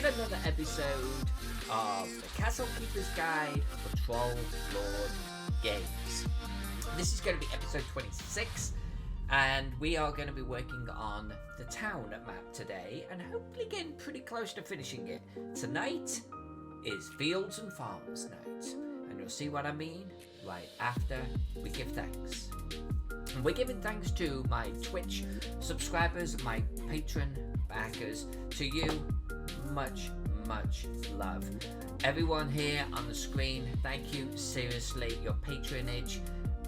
yet another episode of the Castle Keeper's Guide for Trollord Games. This is going to be episode 26, and we are going to be working on the town map today, and hopefully getting pretty close to finishing it. Tonight is Fields and Farms night, and you'll see what I mean right after we give thanks. And we're giving thanks to my Twitch subscribers, my Patreon backers. To you, much love. Everyone here on the screen, thank you. Seriously, your patronage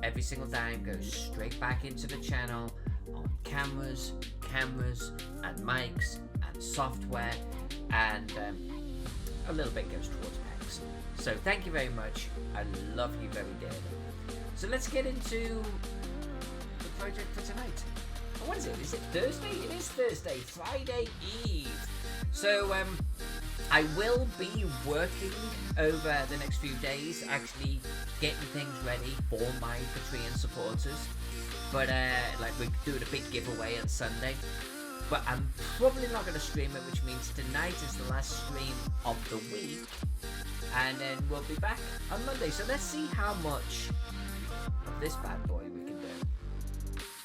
every single dime goes straight back into the channel on cameras and mics and software, and a little bit goes towards packs. So thank you very much. I love you very dearly. So let's get into the project for tonight. What is it? Is it Thursday? It is Thursday, Friday Eve. So I will be working over the next few days, actually getting things ready for my Patreon supporters. But like we're doing a big giveaway on Sunday. But I'm probably not going to stream it, which means tonight is the last stream of the week, and then we'll be back on Monday. So let's see how much of this bad boy we can do.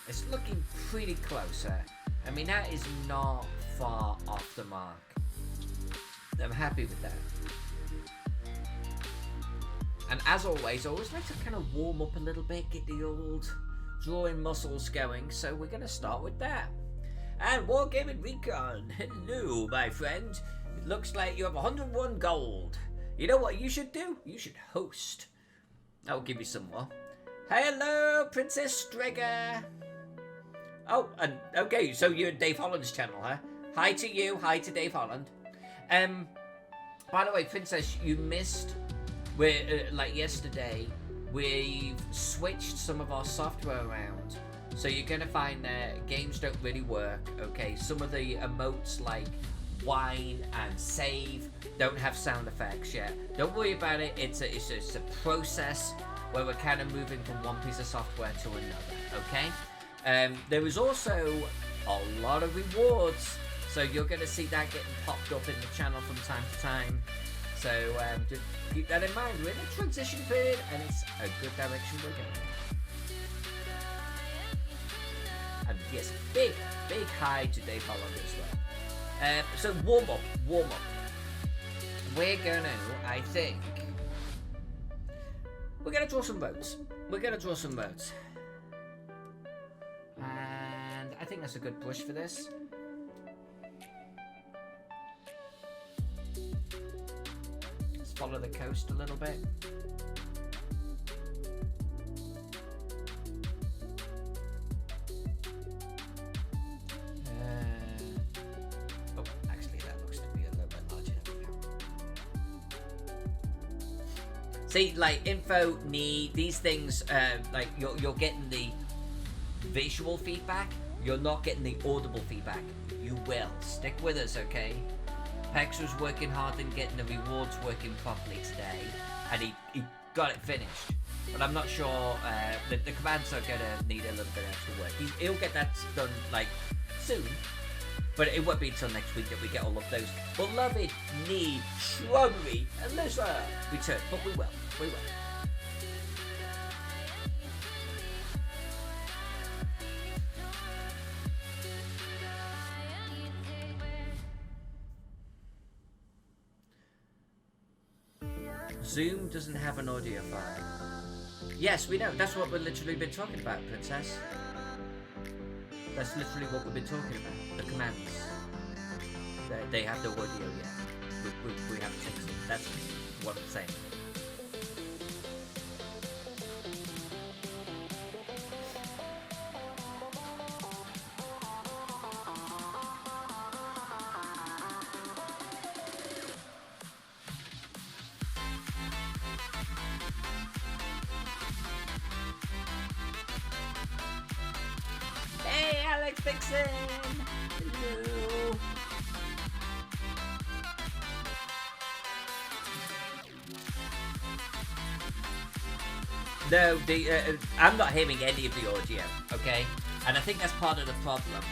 It's looking pretty close. I mean, that is not far off the mark. I'm happy with that. And as always, I always like to kind of warm up a little bit, get the old drawing muscles going. So we're going to start with that. And Wargaming Recon, hello my friend. It looks like you have 101 gold. You know what you should do? You should host. I'll give you some more. Hello, Princess Strigger. Oh, and okay, so you're Dave Holland's channel, huh? Hi to you, hi to Dave Holland. By the way, Princess, you missed, like yesterday, we've switched some of our software around. So you're going to find that games don't really work, okay? Some of the emotes like wine and save don't have sound effects yet. Don't worry about it. It's a process where we're kind of moving from one piece of software to another, okay? There is also a lot of rewards, so you're going to see that getting popped up in the channel from time to time. So just keep that in mind. We're in a transition period, and it's a good direction we're going. And yes, big hi to Dave Holland as well. So warm up. We're gonna, I think, we're gonna draw some boats. And I think that's a good push for this. Let's follow the coast a little bit. See, like info, need these things. Like you're getting the visual feedback. You're not getting the audible feedback. You will stick with us, okay? Pex was working hard and getting the rewards working properly today, and he got it finished. But I'm not sure. The commands are gonna need a little bit extra work. He'll get that done like soon. But it won't be until next week that we get all of those beloved need, shrubbery, and lizard return. But we will. Zoom doesn't have an audio file. Yes, we know. That's what we've literally been talking about, Princess. That's literally what we've been talking about. The commands. They have no audio yet. We have to fix them. That's what I'm saying. Hey, Alex Dixon! Hello! No, I'm not hearing any of the audio, okay? And I think that's part of the problem.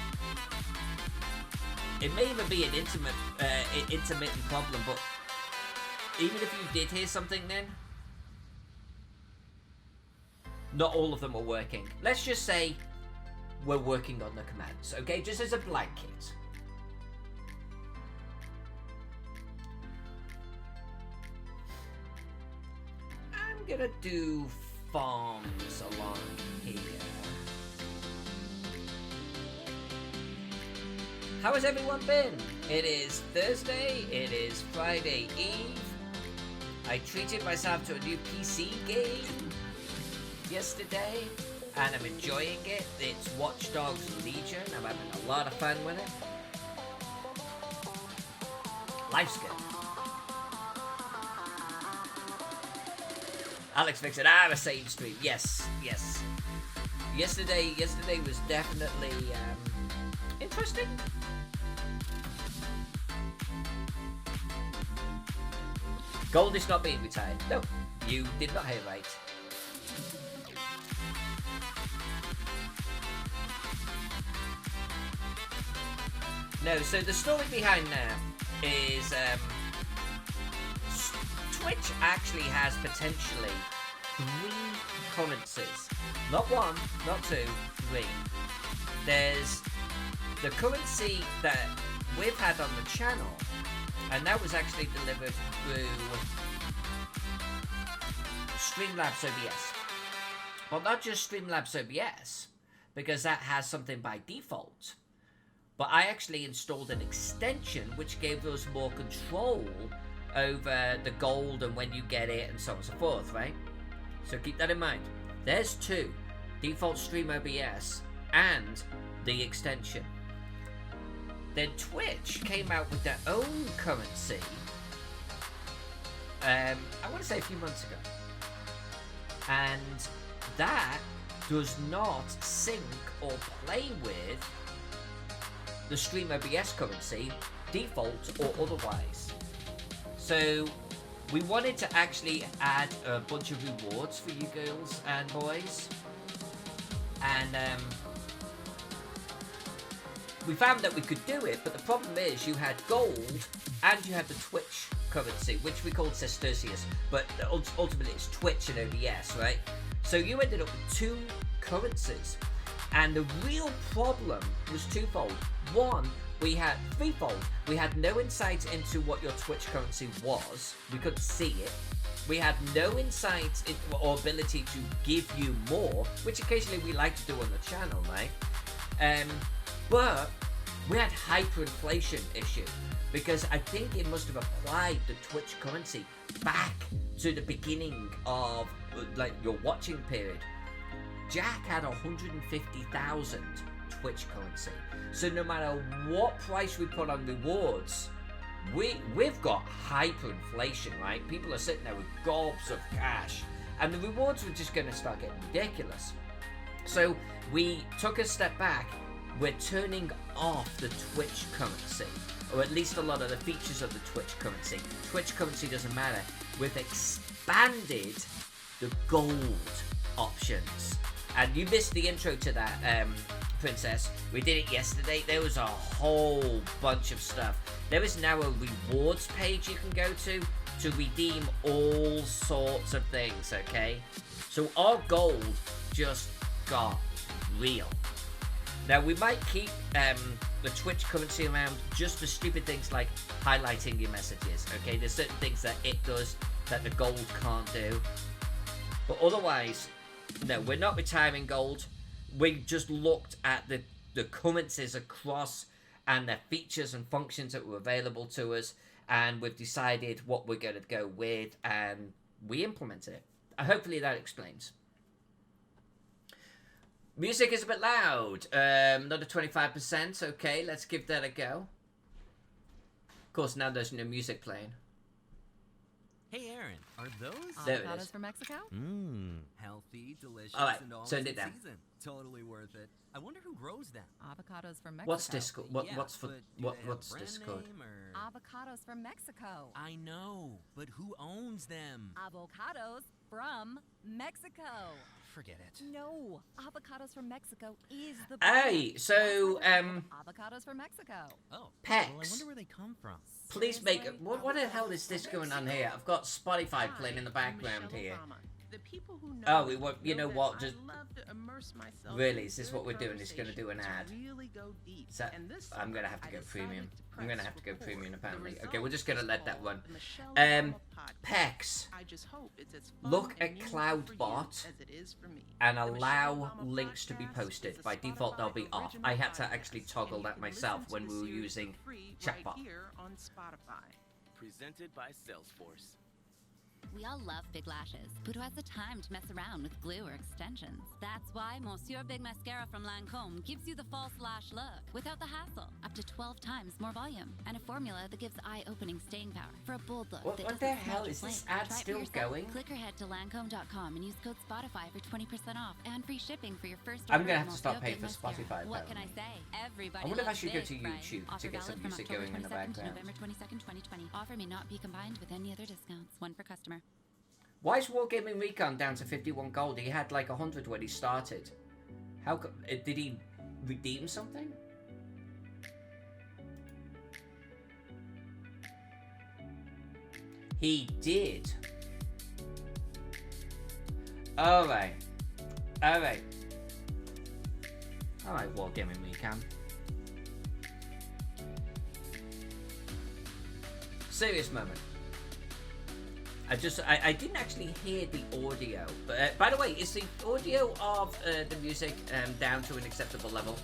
It may even be an intimate intermittent problem, but even if you did hear something then, not all of them are working. Let's just say we're working on the commands, okay? Just as a blanket. I'm gonna do farms along here. How has everyone been? It is Thursday, it is Friday Eve. I treated myself to a new PC game yesterday, and I'm enjoying it. It's Watch Dogs Legion. I'm having a lot of fun with it. Life's good. Alex makes it a save stream. Yes. Yesterday was definitely interesting. Gold is not being retired. No, you did not hear right. No, so the story behind now is Twitch actually has potentially 3 currencies. Not 1, not 2, 3. There's the currency that we've had on the channel, and that was actually delivered through Streamlabs OBS. But not just Streamlabs OBS, because that has something by default. But I actually installed an extension which gave us more control over the gold and when you get it and so on and so forth, right? So keep that in mind. There's 2. Default Stream OBS and the extension. Then Twitch came out with their own currency, I want to say a few months ago. And that does not sync or play with the Stream OBS currency, default or otherwise. So we wanted to actually add a bunch of rewards for you girls and boys. And we found that we could do it, but the problem is you had gold and you had the Twitch currency, which we called Sestercius, but ultimately it's Twitch and OBS, right? So you ended up with 2 currencies, and the real problem was twofold. One, we had threefold. We had no insight into what your Twitch currency was. We couldn't see it. We had no insight or ability to give you more, which occasionally we like to do on the channel, right? But we had hyperinflation issue, because I think it must have applied the Twitch currency back to the beginning of like your watching period. Jack had 150,000 Twitch currency, so no matter what price we put on rewards, we've got hyperinflation, right? People are sitting there with gobs of cash, and the rewards were just going to start getting ridiculous. So we took a step back. We're turning off the Twitch currency, or at least a lot of the features of the Twitch currency. Twitch currency doesn't matter. We've expanded the gold options. And you missed the intro to that, Princess. We did it yesterday. There was a whole bunch of stuff. There is now a rewards page you can go to redeem all sorts of things, okay? So our gold just got real. Now, we might keep the Twitch currency around just for stupid things like highlighting your messages, okay? There's certain things that it does that the gold can't do. But otherwise, no, we're not retiring gold. We just looked at the currencies across and the features and functions that were available to us, and we've decided what we're going to go with, and we implemented it. Hopefully that explains. Music is a bit loud. Another 25%. Okay, let's give that a go. Of course, now there's no music playing. Hey, Aaron, are those avocados from Mexico? Healthy, delicious, all right, and all turned in it down. season. Totally worth it. I wonder who grows them. Avocados from Mexico. What's Discord? Yeah, What's for but do they have what's brand Discord? name or... Avocados from Mexico. I know, but who owns them? Avocados from Mexico. forget it. No, avocados from Mexico is the Hey, best. so, That's why they're called avocados from Mexico. Oh, well, I Pex, wonder where they come from. please make... Seriously? What the hell is this going on here? I've got Spotify playing in the background here. The people who know Oh, me you know that what? I Just love to immerse myself really, in is this good what we're doing? It's going to do an ad. conversations, really go deep. So, And this I'm gonna have to summer, go I premium. decided I'm gonna press have to go record. premium The apparently. Okay, result we're just gonna is let that called run. the Michelle Um, Obama Podcast. Pex, I just hope it's as fun look and at meaningful for you Cloudbot as it is for me. and The Michelle allow Obama links to be Podcast posted. is a By default, they'll be Spotify off. original I had to podcast, actually and toggle you that can myself listen when to we the were series using for free Chatbot. right here on Spotify. Presented by Salesforce. We all love big lashes, but who has the time to mess around with glue or extensions? That's why Monsieur Big Mascara from Lancôme gives you the false lash look without the hassle. Up to 12 times more volume and a formula that gives eye-opening staying power for a bold look What that the doesn't hell smudge or is this flake. ad Try it for still yourself. going? Click or head to Lancôme.com and use code Spotify for 20% off and free shipping for your first I'm order gonna of have to stop Monsieur paying Big for Mascara. Spotify, What can I apparently. say? Everybody I wonder if I loves should go big, to right? YouTube to Offer get some valid from music October going in the 22nd to background. November 22nd, 2020. Offer may not be combined with any other discounts. One per customer. Why is Wargaming Recon down to 51 gold? He had like 100 when he started. How did he redeem something? He did. Alright. Alright. Alright, Wargaming Recon. Serious moment. I didn't actually hear the audio, but by the way, is the audio of the music down to an acceptable level?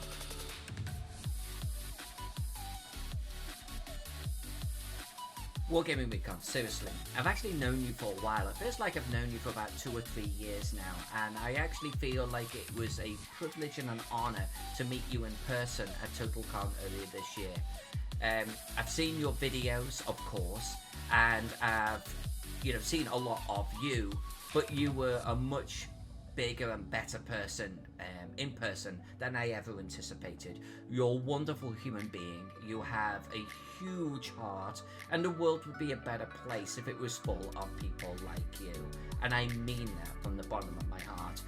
Wargaming Recon, seriously. I've actually known you for a while. It feels like I've known you for about 2 or 3 years now, and I actually feel like it was a privilege and an honor to meet you in person at TotalCon earlier this year. I've seen your videos, of course, and I've seen a lot of you, but you were a much bigger and better person in person than I ever anticipated. You're a wonderful human being. You have a huge heart, and the world would be a better place if it was full of people like you. And I mean that from the bottom of my heart.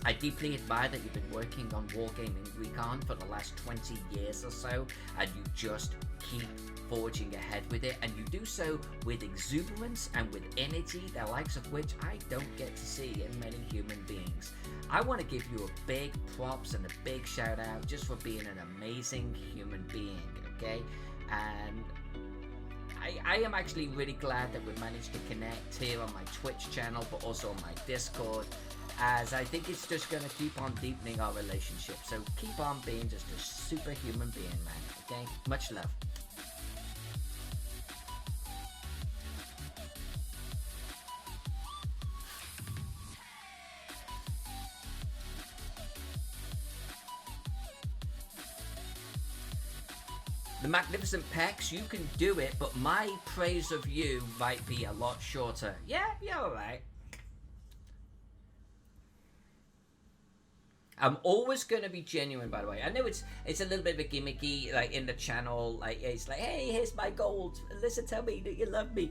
I deeply admire that you've been working on Wargaming Recon for the last 20 years or so, and you just keep forging ahead with it, and you do so with exuberance and with energy, the likes of which I don't get to see in many human beings. I want to give you a big props and a big shout out just for being an amazing human being, okay? And I am actually really glad that we managed to connect here on my Twitch channel, but also on my Discord, as I think it's just going to keep on deepening our relationship. So keep on being just a superhuman being, man, okay? Much love. The magnificent Pex, you can do it, but my praise of you might be a lot shorter. Yeah, alright. I'm always going to be genuine, by the way. I know it's a little bit of a gimmicky, like, in the channel. Like, it's like, hey, here's my gold. Listen, tell me that you love me.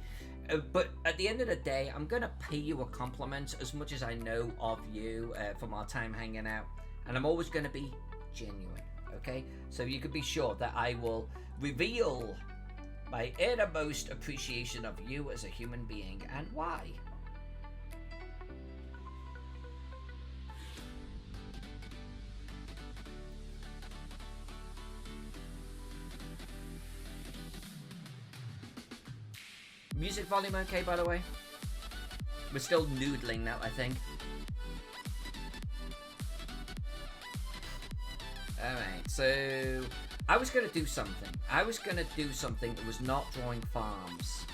But at the end of the day, I'm going to pay you a compliment as much as I know of you from our time hanging out. And I'm always going to be genuine, okay? So you can be sure that I will reveal my innermost appreciation of you as a human being and why. Music volume okay, by the way? We're still noodling now, I think. Alright, so I was going to do something. I was going to do something that was not drawing farms.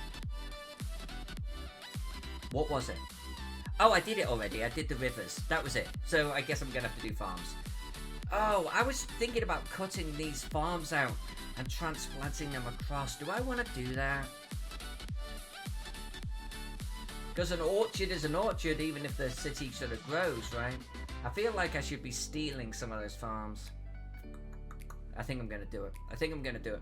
What was it? Oh, I did it already. I did the rivers. That was it. So I guess I'm going to have to do farms. Oh, I was thinking about cutting these farms out and transplanting them across. Do I want to do that? Because an orchard is an orchard, even if the city sort of grows, right? I feel like I should be stealing some of those farms. I think I'm going to do it. I think I'm going to do it.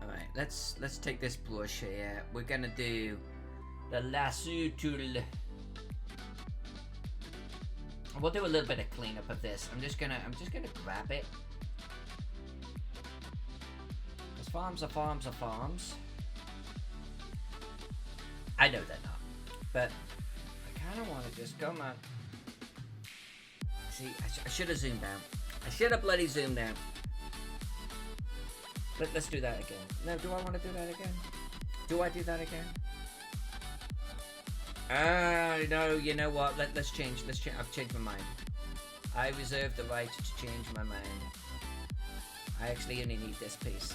Alright. Alright, let's take this brush here. We're gonna do the lasso tool. We'll do a little bit of cleanup of this. I'm just gonna grab it. Because farms are farms are farms. I know they're not, but I kind of want to just come on. See, I should have zoomed out. I should have bloody zoomed out. Let's do that again. No, do I want to do that again? Do I do that again? No, you know what? Let's change. I've changed my mind. I reserve the right to change my mind. I actually only need this piece.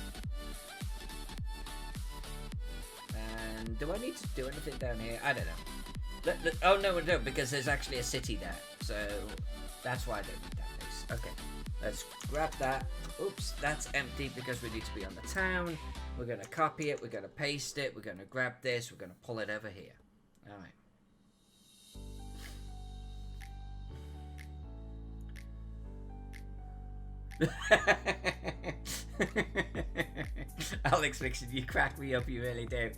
And do I need to do anything down here? I don't know. Oh, no, because there's actually a city there. So that's why I don't need that piece. Okay, let's grab that. Oops, that's empty because we need to be on the town. We're going to copy it. We're going to paste it. We're going to grab this. We're going to pull it over here. All right. Alex Fiction, you crack me up, you really do.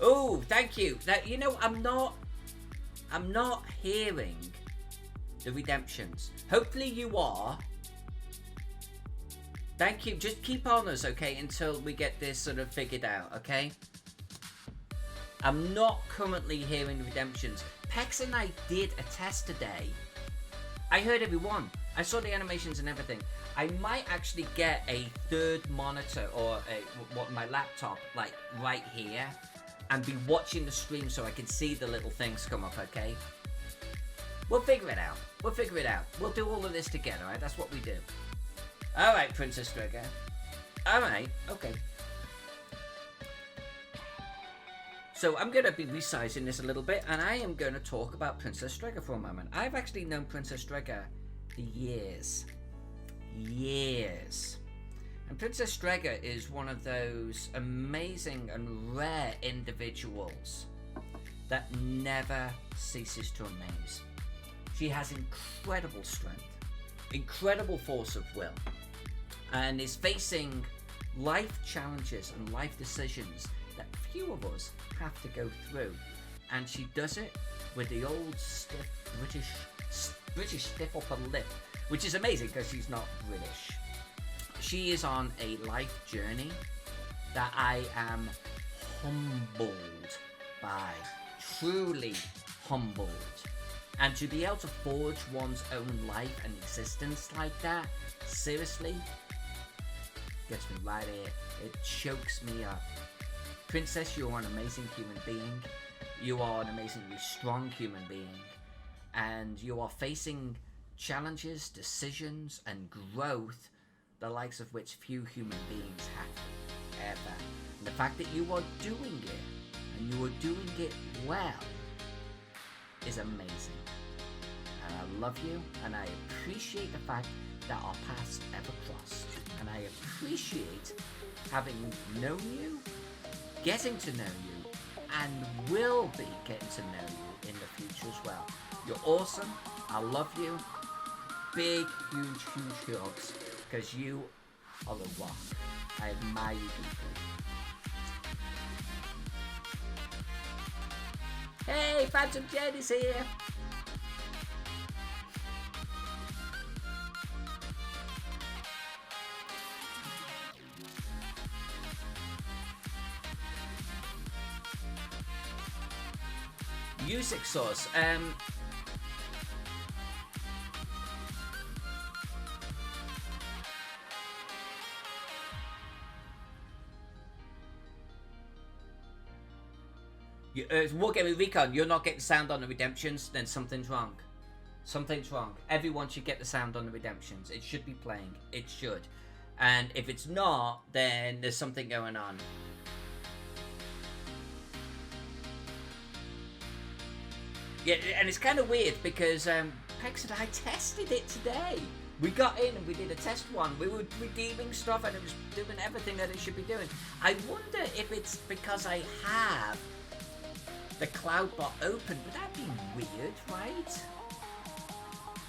Oh, thank you. That, you know, I'm not hearing the redemptions. Hopefully you are. Thank you. Just keep on us, okay, until we get this sort of figured out, okay? I'm not currently hearing the redemptions. Pex and I did a test today. I heard everyone. I saw the animations and everything. I might actually get a third monitor or my laptop, like, right here, and be watching the stream so I can see the little things come up, okay? We'll figure it out. We'll figure it out. We'll do all of this together, right? That's what we do. Alright, Princess Strega. Alright, okay. So I'm going to be resizing this a little bit, and I am going to talk about Princess Strega for a moment. I've actually known Princess Strega for years. Years. And Princess Strega is one of those amazing and rare individuals that never ceases to amaze. She has incredible strength, incredible force of will, and is facing life challenges and life decisions that few of us have to go through. And she does it with the old stiff British stiff upper lip, which is amazing because she's not British. She is on a life journey that I am humbled by, truly humbled. And to be able to forge one's own life and existence like that, seriously, gets me right here. It chokes me up. Princess, you are an amazing human being. You are an amazingly strong human being. And you are facing challenges, decisions, and growth, the likes of which few human beings have ever. And the fact that you are doing it, and you are doing it well, is amazing. And I love you, and I appreciate the fact that our paths ever crossed. And I appreciate having known you, getting to know you, and will be getting to know you in the future as well. You're awesome. I love you. Big, huge hugs, because you are the rock. I admire you deeply. Hey, Phantom Jen is here. Music source. Wargaming Recon, you're not getting sound on the redemptions, then something's wrong. Something's wrong. Everyone should get the sound on the redemptions. It should be playing. It should. And if it's not, then there's something going on. Yeah, and it's kind of weird because Pex and I tested it today. We got in and we did a test one. We were redeeming stuff and it was doing everything that it should be doing. I wonder if it's because I have the cloud bot open. Would that be weird, right?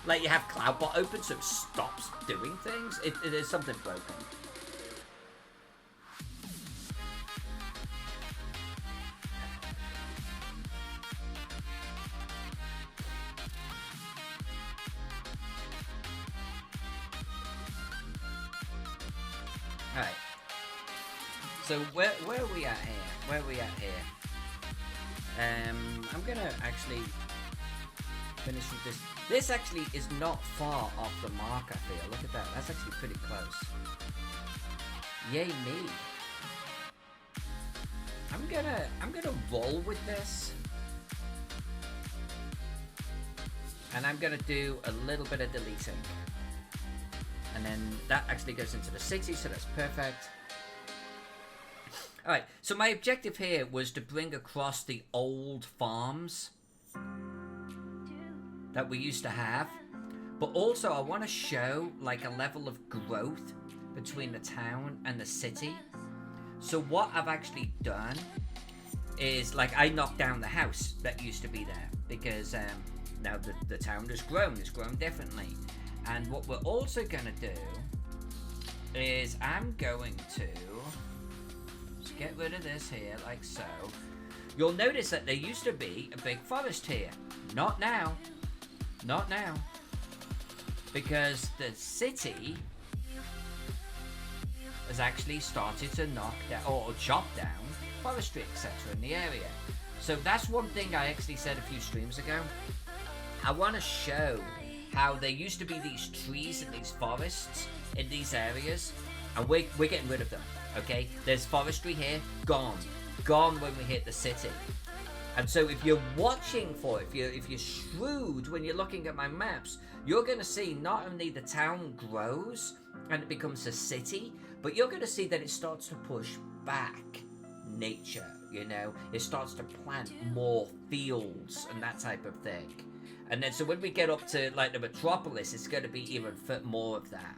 Like you have Cloudbot open so it stops doing things. It is something broken. Alright. So where are we at here? Where are we at here? I'm gonna actually finish with this. This actually is not far off the mark, I feel. Look at that. That's actually pretty close. Yay me. I'm gonna roll with this. And I'm gonna do a little bit of deleting. And then that actually goes into the city, so that's perfect. Alright, so my objective here was to bring across the old farms that we used to have. But also I want to show like a level of growth between the town and the city. So what I've actually done is, like, I knocked down the house that used to be there. Because now the town has grown. It's grown differently. And what we're also going to do is I'm going to just get rid of this here, like so. You'll notice that there used to be a big forest here. Not now. Not now. Because the city has actually started to knock down, or chop down, forestry, etc. in the area. So that's one thing I actually said a few streams ago. I want to show how there used to be these trees and these forests in these areas, and we're getting rid of them, okay? There's forestry here, gone when we hit the city. And so if you're watching for it, if you're shrewd when you're looking at my maps, you're going to see not only the town grows and it becomes a city, but you're going to see that it starts to push back nature, you know? It starts to plant more fields and that type of thing. And then so when we get up to like the metropolis, it's going to be even more of that.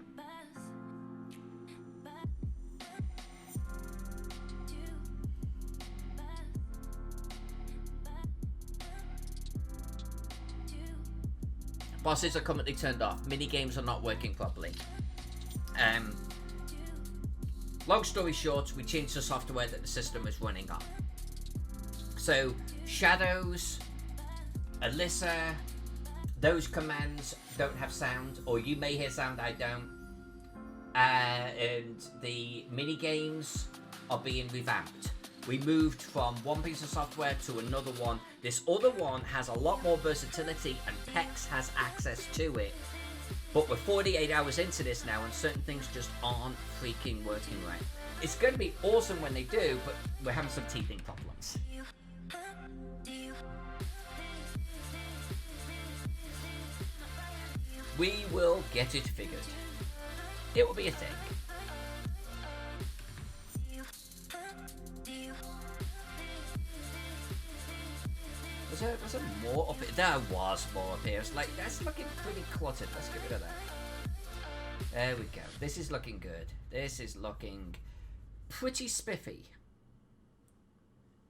Bosses are currently turned off. Mini games are not working properly. Long story short, we changed the software that the system is running on. So Shadows, Alyssa, those commands don't have sound, or you may hear sound, I don't. And the mini games are being revamped. We moved from one piece of software to another one. This other one has a lot more versatility and PEX has access to it. But we're 48 hours into this now and certain things just aren't freaking working right. It's going to be awesome when they do, but we're having some teething problems. We will get it figured. It will be a thing. Was there more up here? There was more up here. It's like, that's looking pretty cluttered. Let's get rid of that. There we go. This is looking good. This is looking pretty spiffy.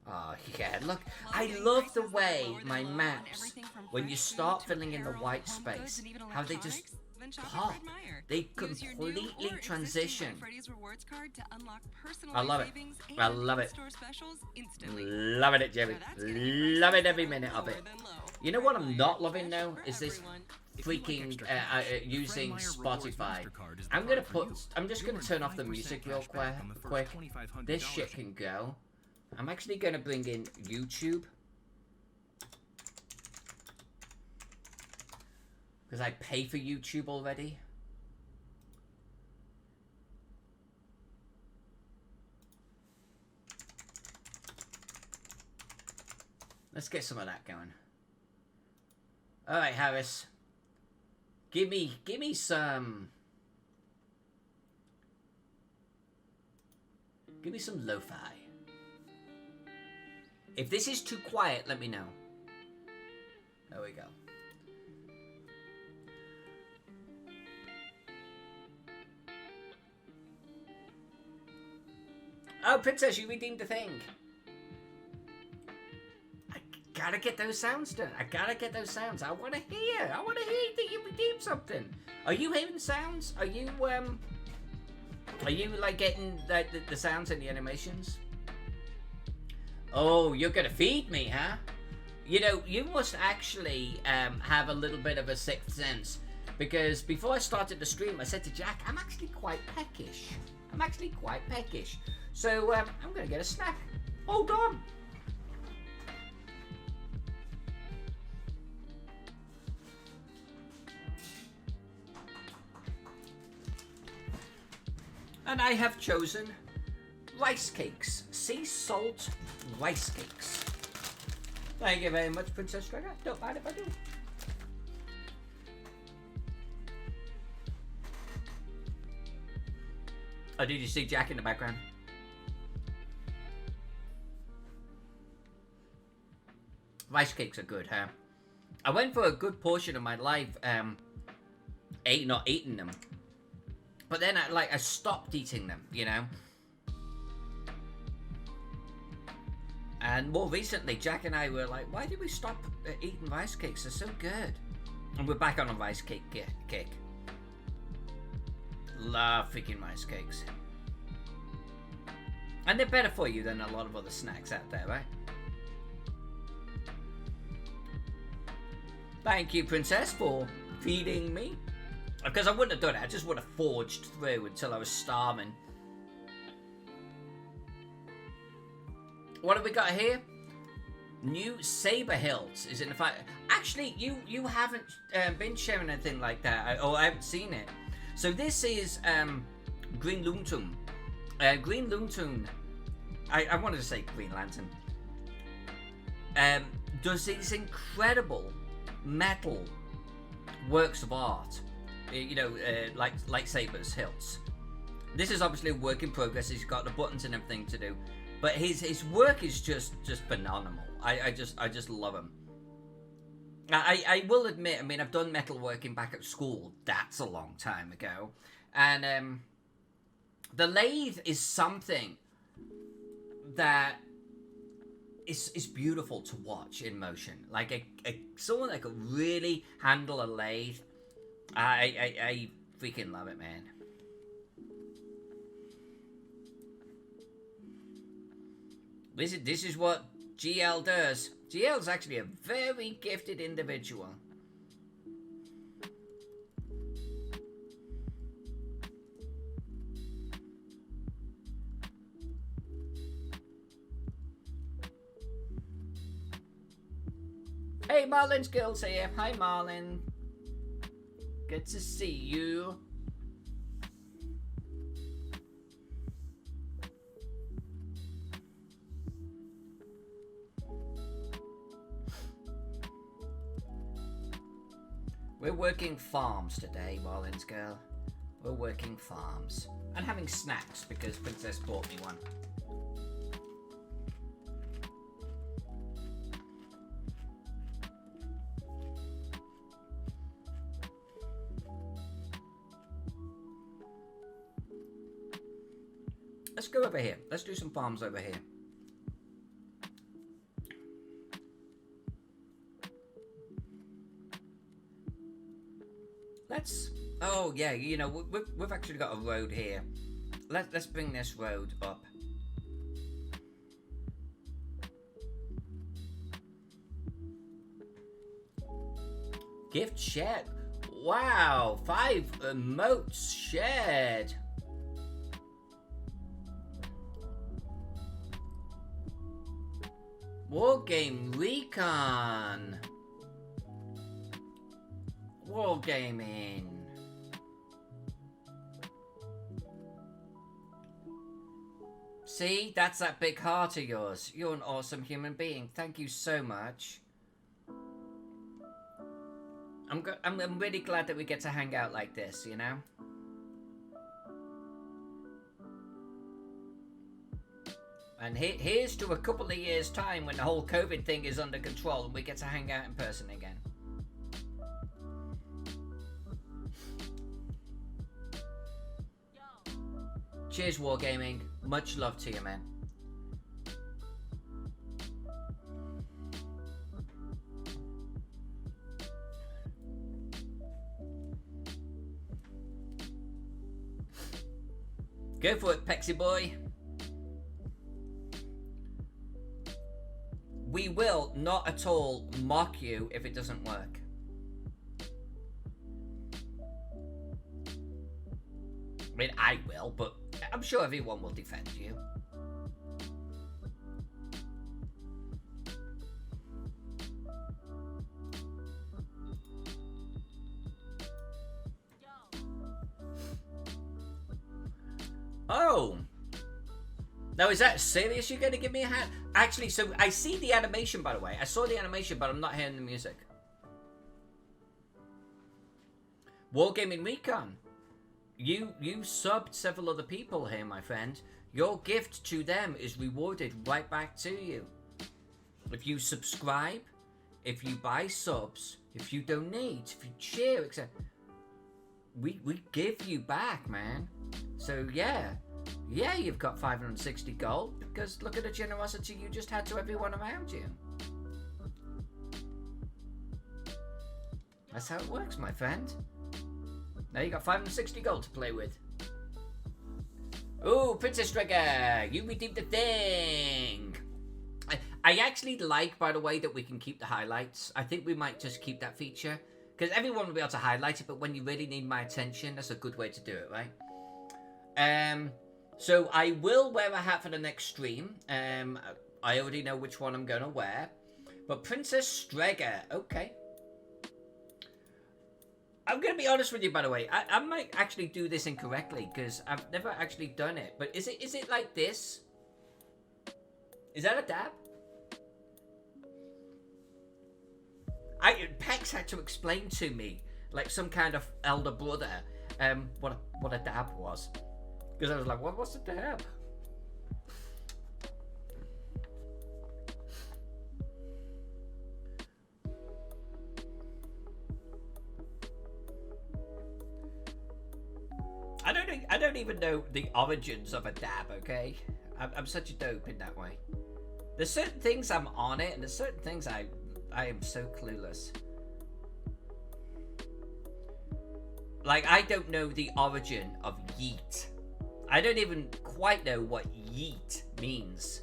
Oh, yeah, look. I love the way my maps, when you start filling in the white space, how they just pop. They completely transition. I love it. I love it. Loving it, Jerry. Loving every minute of it. You know what I'm not loving though? Is this freaking using Spotify. I'm just gonna turn off the music real quick. This shit can go. I'm actually gonna bring in YouTube. Because I pay for YouTube already. Let's get some of that going. Alright, Harris. Give me some... Give me some lo-fi. If this is too quiet, let me know. There we go. Oh, Princess, you redeemed the thing. I gotta get those sounds done. I gotta get those sounds. I wanna hear that you redeemed something. Are you hearing sounds? Are you like getting the sounds and the animations? Oh, you're gonna feed me, huh? You know, you must actually have a little bit of a sixth sense, because before I started the stream, I said to Jack, I'm actually quite peckish. So I'm gonna get a snack. Hold on. And I have chosen rice cakes. Sea salt rice cakes. Thank you very much, Princess Trigger. Don't mind if I do. Oh, did you see Jack in the background? Rice cakes are good, huh? I went for a good portion of my life, not eating them. But then I stopped eating them, you know? And more recently, Jack and I were like, why did we stop eating rice cakes? They're so good. And we're back on a rice cake kick. Love freaking rice cakes. And they're better for you than a lot of other snacks out there, right? Thank you, Princess, for feeding me. Because I wouldn't have done it. I just would have forged through until I was starving. What have we got here? New Saber Hills is in the fight. Actually, you haven't been sharing anything like that, or I haven't seen it. So this is Green Lantern. Green Lantern. I wanted to say Green Lantern. Does these incredible metal works of art. You know, like lightsabers, hilts. This is obviously a work in progress. He's got the buttons and everything to do, but his work is just phenomenal. I just love him. I will admit, I mean, I've done metalworking back at school. That's a long time ago, and the lathe is something that is beautiful to watch in motion. Like someone that could really handle a lathe. I freaking love it, man. This is what GL does. GL's actually a very gifted individual. Hey, Marlin's girls here. Hi, Marlin. Good to see you. We're working farms today, Marlin's girl. We're working farms. And having snacks because Princess bought me one. Let's go over here. Let's do some farms over here. Let's... Oh, yeah, you know, we've actually got a road here. Let's bring this road up. Gift shared. Wow, 5 emotes shared. Wargame Recon. Wargaming. See, that's that big heart of yours. You're an awesome human being. Thank you so much. I'm really glad that we get to hang out like this, you know? And here's to a couple of years' time when the whole COVID thing is under control and we get to hang out in person again. Cheers, Wargaming. Much love to you, man. Go for it, Pexy boy. We will not at all mock you if it doesn't work. I mean, I will, but I'm sure everyone will defend you. Oh! Now, is that serious? You're going to give me a hand? Actually, so I see the animation, by the way. I saw the animation, but I'm not hearing the music. Wargaming Recon. You subbed several other people here, my friend. Your gift to them is rewarded right back to you. If you subscribe, if you buy subs, if you donate, if you cheer, etc. We give you back, man. So, yeah. Yeah, you've got 560 gold, because look at the generosity you just had to everyone around you. That's how it works, my friend. Now you got 560 gold to play with. Ooh, Princess Trigger, you redeemed the thing. I actually like, by the way, that we can keep the highlights. I think we might just keep that feature, because everyone will be able to highlight it, but when you really need my attention, that's a good way to do it, right? So I will wear a hat for the next stream. I already know which one I'm going to wear. But Princess Strega, okay. I'm going to be honest with you, by the way. I might actually do this incorrectly, because I've never actually done it. But is it like this? Is that a dab? Pex had to explain to me, like some kind of elder brother, what a dab was. Because I was like, what's a dab? I don't even know the origins of a dab, okay? I'm such a dope in that way. There's certain things I'm on it, and there's certain things I am so clueless. Like, I don't know the origin of yeet. I don't even quite know what yeet means.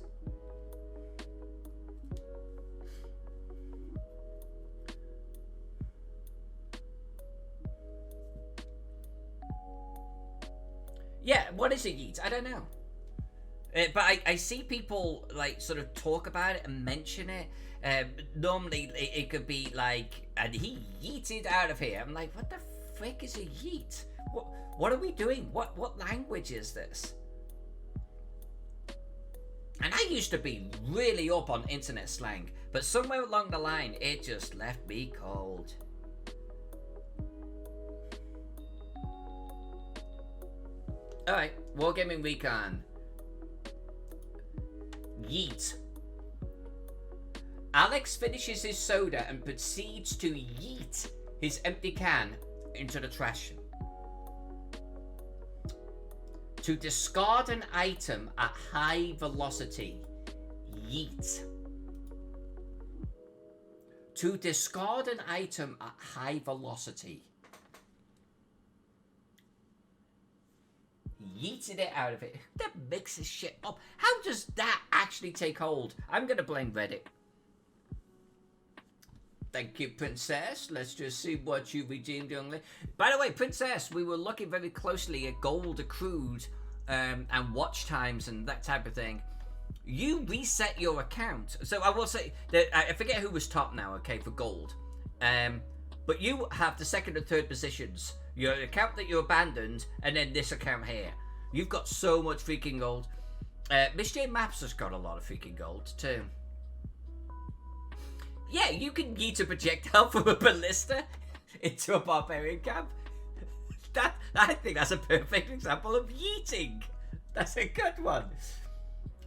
Yeah, what is a yeet? I don't know. But I see people, like, sort of talk about it and mention it. Normally, it could be like, and he yeeted out of here. I'm like, what the frick is a yeet? What are we doing? What language is this? And I used to be really up on internet slang, but somewhere along the line, it just left me cold. Alright, Wargaming Recon. Yeet. Alex finishes his soda and proceeds to yeet his empty can into the trash. To discard an item at high velocity. Yeet. To discard an item at high velocity. Yeeted it out of it. That mixes shit up. How does that actually take hold? I'm going to blame Reddit. Thank you, Princess. Let's just see what you redeemed, young lady. By the way, Princess, we were looking very closely at gold accrued and watch times and that type of thing. You reset your account. So I will say that I forget who was top now, okay, for gold. But you have the second and third positions. Your account that you abandoned, and then this account here. You've got so much freaking gold. Miss J Maps has got a lot of freaking gold too. Yeah, you can yeet a projectile from a ballista into a barbarian camp. I think that's a perfect example of yeeting. That's a good one.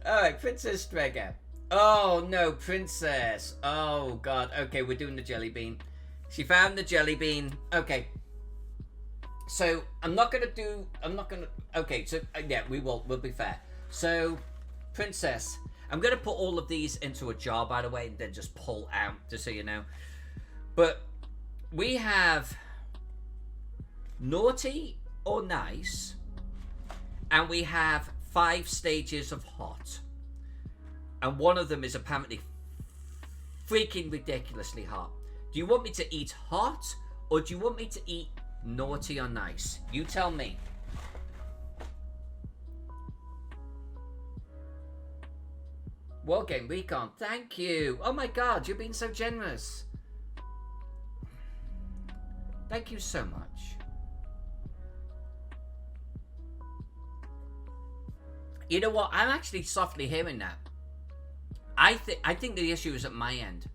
Alright, Princess Strega. Oh no, Princess. Oh god. Okay, we're doing the jelly bean. She found the jelly bean. Okay. So, okay, so, yeah, we'll be fair. So, Princess, I'm going to put all of these into a jar, by the way, and then just pull out, just so you know. But, we have naughty or nice, and we have 5 stages of hot. And one of them is apparently freaking ridiculously hot. Do you want me to eat hot, or do you want me to eat naughty or nice? You tell me. Wargame Recon, thank you. Oh my god, you're being so generous. Thank you so much. You know what? I'm actually softly hearing that. I think the issue is at my end.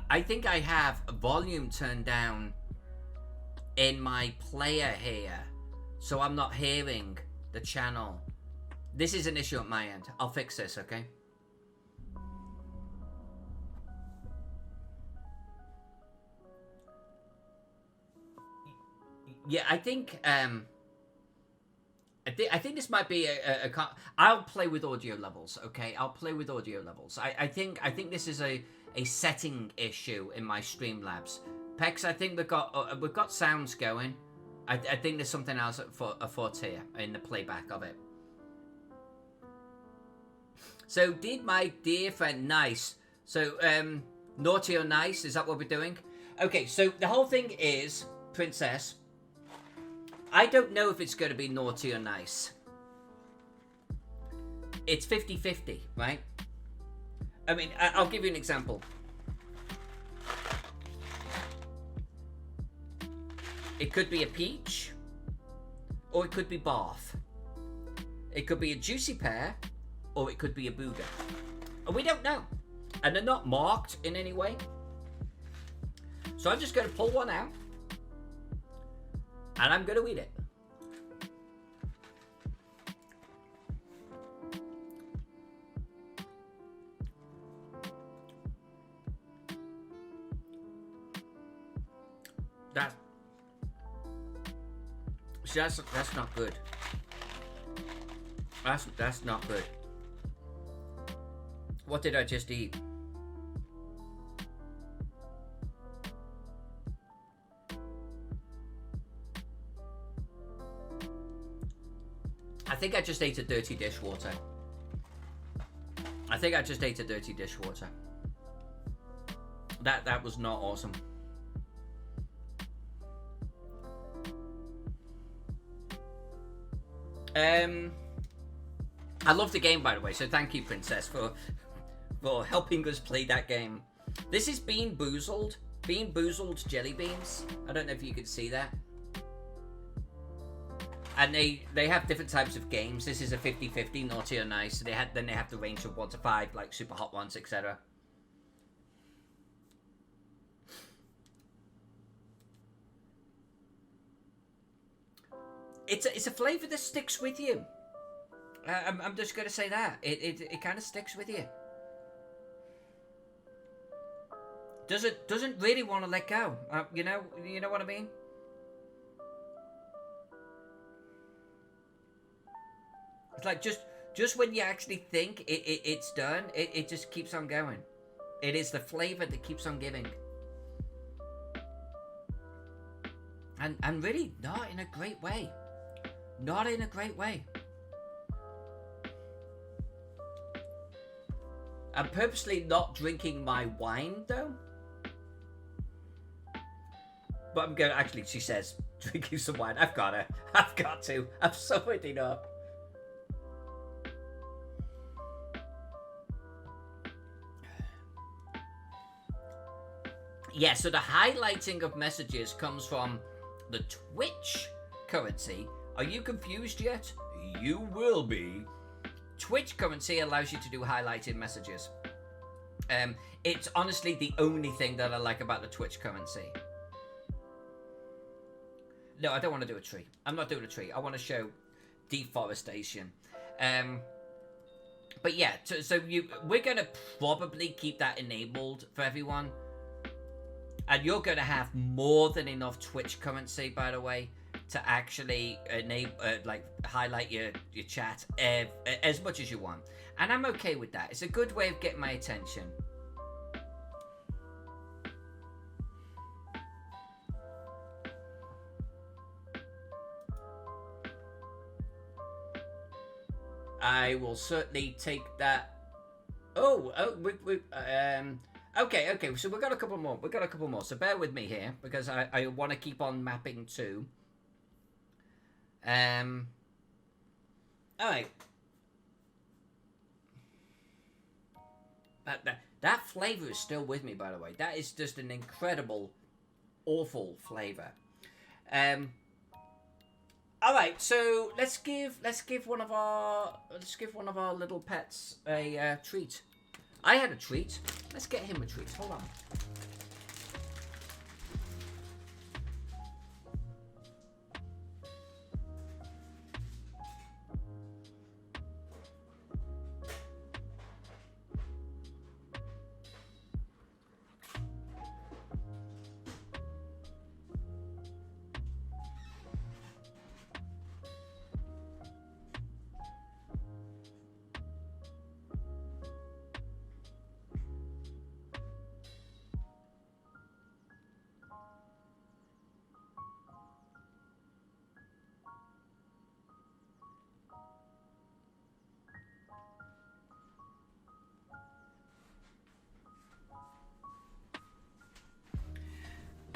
I think I have volume turned down in my player here, so I'm not hearing the channel. This is an issue at my end. I'll fix this, okay? Yeah, I think this might be I'll play with audio levels, okay? I'll play with audio levels. I think this is a setting issue in my Streamlabs. Pex, I think we've got sounds going. I think there's something else afoot here in the playback of it. So, did my dear friend nice? So, naughty or nice? Is that what we're doing? Okay, so the whole thing is, Princess, I don't know if it's going to be naughty or nice. It's 50-50, right? I mean, I'll give you an example. It could be a peach, or it could be bath. It could be a juicy pear, or it could be a Buddha. And we don't know. And they're not marked in any way. So I'm just going to pull one out. And I'm going to eat it. That's not good. That's not good. What did I just eat? I think I just ate a dirty dishwater. That was not awesome. I love the game, by the way, so thank you, Princess, for helping us play that game. This is Bean Boozled jelly beans. I don't know if you could see that. And they have different types of games. This is a 50-50, naughty or nice. So then they have the range of 1 to 5, like super hot ones, etc. It's a flavor that sticks with you. I'm just gonna say that it kind of sticks with you. Doesn't really want to let go. You know what I mean? It's like just when you actually think it's done, it just keeps on going. It is the flavor that keeps on giving. And really not in a great way. Not in a great way. I'm purposely not drinking my wine though. But I'm going to, actually, she says, drinking some wine. I've got to. I'm sorting up. Yeah, so the highlighting of messages comes from the Twitch currency. Are you confused yet? You will be. Twitch currency allows you to do highlighted messages. It's honestly the only thing that I like about the Twitch currency. No, I don't want to do a tree. I'm not doing a tree. I want to show deforestation. But yeah, so we're going to probably keep that enabled for everyone. And you're going to have more than enough Twitch currency, by the way, to actually enable, highlight your chat as much as you want. And I'm okay with that. It's a good way of getting my attention. I will certainly take that. Okay. So we've got a couple more. So bear with me here because I want to keep on mapping too. All right. That flavor is still with me, by the way. That is just an incredible, awful flavor. All right, so let's give one of our little pets a treat. I had a treat. Let's get him a treat. Hold on.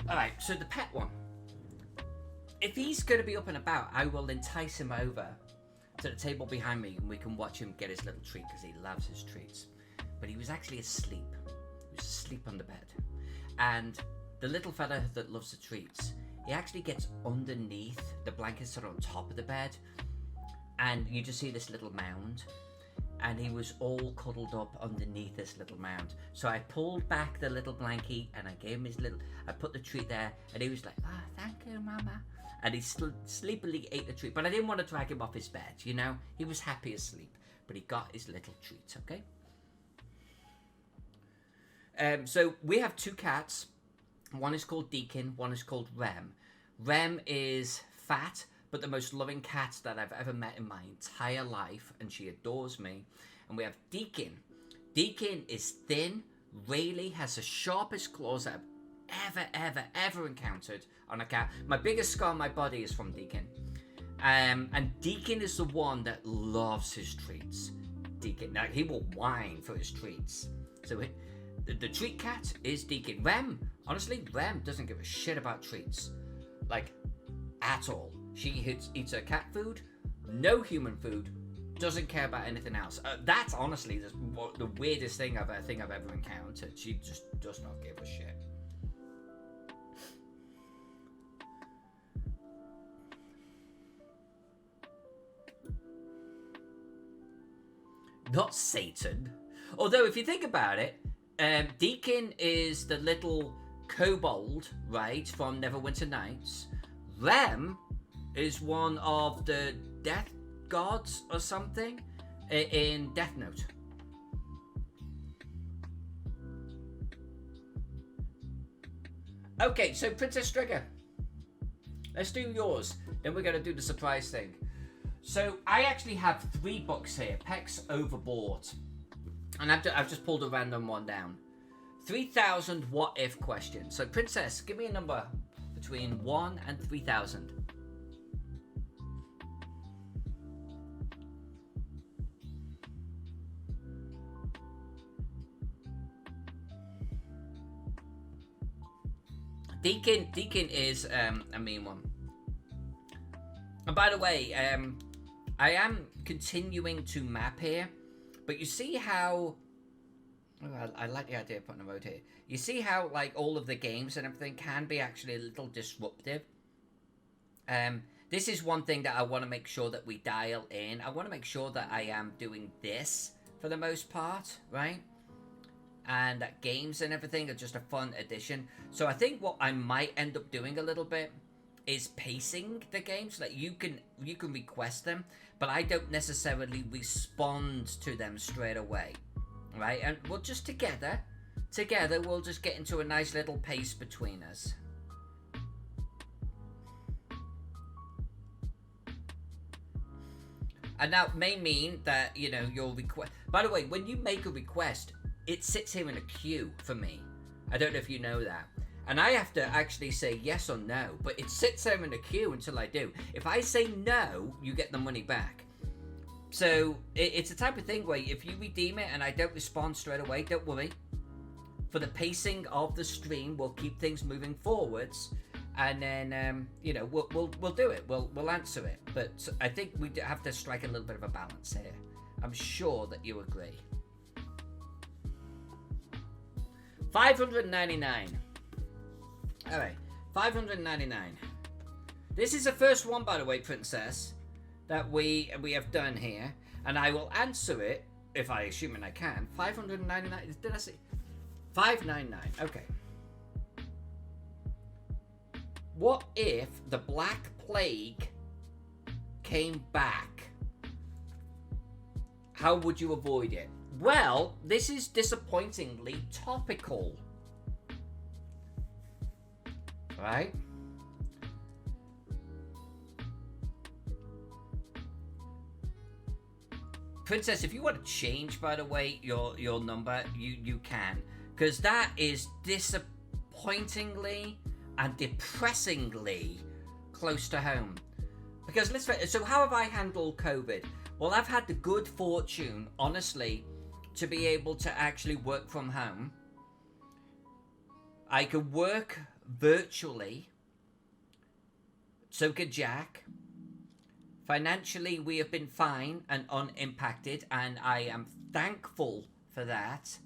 Alright, so the pet one. If he's going to be up and about, I will entice him over to the table behind me and we can watch him get his little treat because he loves his treats. But he was actually asleep. He was asleep on the bed. And the little fella that loves the treats, he actually gets underneath the blankets that are on top of the bed. And you just see this little mound. And he was all cuddled up underneath this little mound. So I pulled back the little blankie and I gave him his little, I put the treat there and he was like, "Ah, thank you, mama." And he sleepily ate the treat. But I didn't want to drag him off his bed, you know? He was happy asleep, but he got his little treat, okay? So we have two cats. One is called Deacon, one is called Rem. Rem is fat, but the most loving cat that I've ever met in my entire life, and she adores me. And we have Deacon. Deacon is thin, really has the sharpest claws that I've ever encountered on a cat. My biggest scar on my body is from Deacon. And Deacon is the one that loves his treats. Deacon, now he will whine for his treats. So the treat cat is Deacon. Rem, honestly, Rem doesn't give a shit about treats. Like, at all. She eats her cat food, no human food, doesn't care about anything else. That's honestly the weirdest thing I've ever encountered. She just does not give a shit. Not Satan. Although, if you think about it, Deacon is the little kobold, right, from Neverwinter Nights. Rem is one of the death gods or something in Death Note. Okay, so Princess Trigger. Let's do yours. Then we're going to do the surprise thing. So I actually have 3 books here. Peck's Overboard. And I've just pulled a random one down. 3,000 what if questions. So Princess, give me a number between 1 and 3,000. Deacon is a mean one. And by the way, I am continuing to map here, but you see how... Oh, I like the idea of putting a road here. You see how, like, all of the games and everything can be actually a little disruptive? This is one thing that I want to make sure that we dial in. I want to make sure that I am doing this for the most part, right? And that games and everything are just a fun addition. So I think what I might end up doing a little bit is pacing the games. Like you can request them, but I don't necessarily respond to them straight away, right? And we'll just together we'll just get into a nice little pace between us. And that may mean that, you know, your request... By the way, when you make a request, it sits here in a queue for me. I don't know if you know that. And I have to actually say yes or no, but it sits there in a queue until I do. If I say no, you get the money back. So it's a type of thing where if you redeem it and I don't respond straight away, don't worry. For the pacing of the stream, we'll keep things moving forwards, and then we'll do it. We'll answer it. But I think we have to strike a little bit of a balance here. I'm sure that you agree. 599. All right, 599. This is the first one, by the way, Princess, that we have done here, and I will answer it if I assume and I can. 599. Did I say 599? Okay. What if the Black Plague came back? How would you avoid it? Well, this is disappointingly topical. Right? Princess, if you want to change, by the way, your number, you can. Because that is disappointingly and depressingly close to home. Because let's face it, so how have I handled COVID? Well, I've had the good fortune, honestly, to be able to actually work from home. I could work virtually. So could Jack. Financially, we have been fine and unimpacted, and I am thankful for that.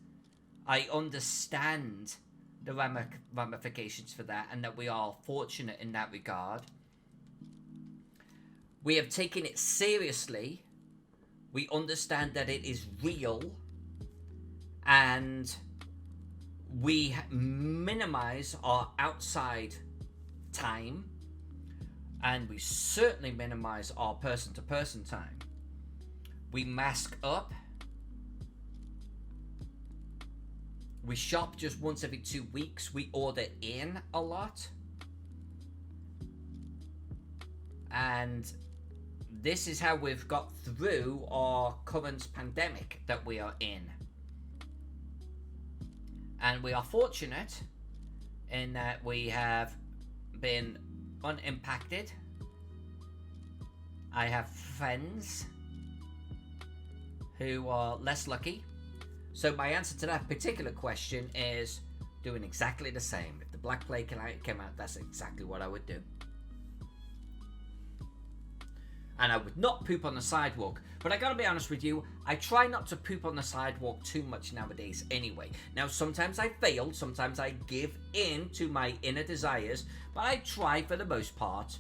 I understand the ramifications for that, and that we are fortunate in that regard. We have taken it seriously. We understand that it is real, and we minimize our outside time, and we certainly minimize our person-to-person time. We mask up. We shop just once every 2 weeks. We order in a lot. And this is how we've got through our current pandemic that we are in. And we are fortunate in that we have been unimpacted. I have friends who are less lucky. So my answer to that particular question is doing exactly the same. If the Black Plague came out, that's exactly what I would do. And I would not poop on the sidewalk. But I gotta be honest with you, I try not to poop on the sidewalk too much nowadays anyway. Now, sometimes I fail, sometimes I give in to my inner desires, but I try for the most part,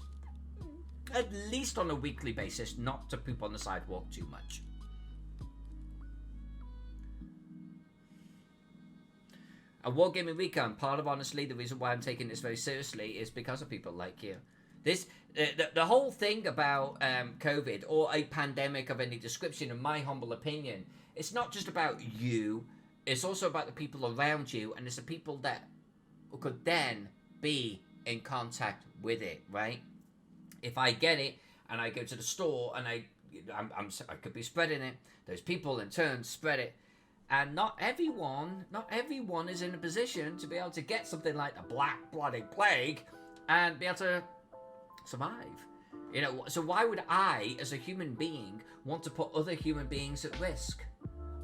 at least on a weekly basis, not to poop on the sidewalk too much. And Wargaming Recon, part of, honestly, the reason why I'm taking this very seriously is because of people like you. This, the whole thing about COVID or a pandemic of any description, in my humble opinion, it's not just about you, it's also about the people around you, and it's the people that could then be in contact with it, right? If I get it and I go to the store and I could be spreading it, those people in turn spread it, and not everyone is in a position to be able to get something like the Black Bloody Plague and be able to survive. You know, so why would I, as a human being, want to put other human beings at risk?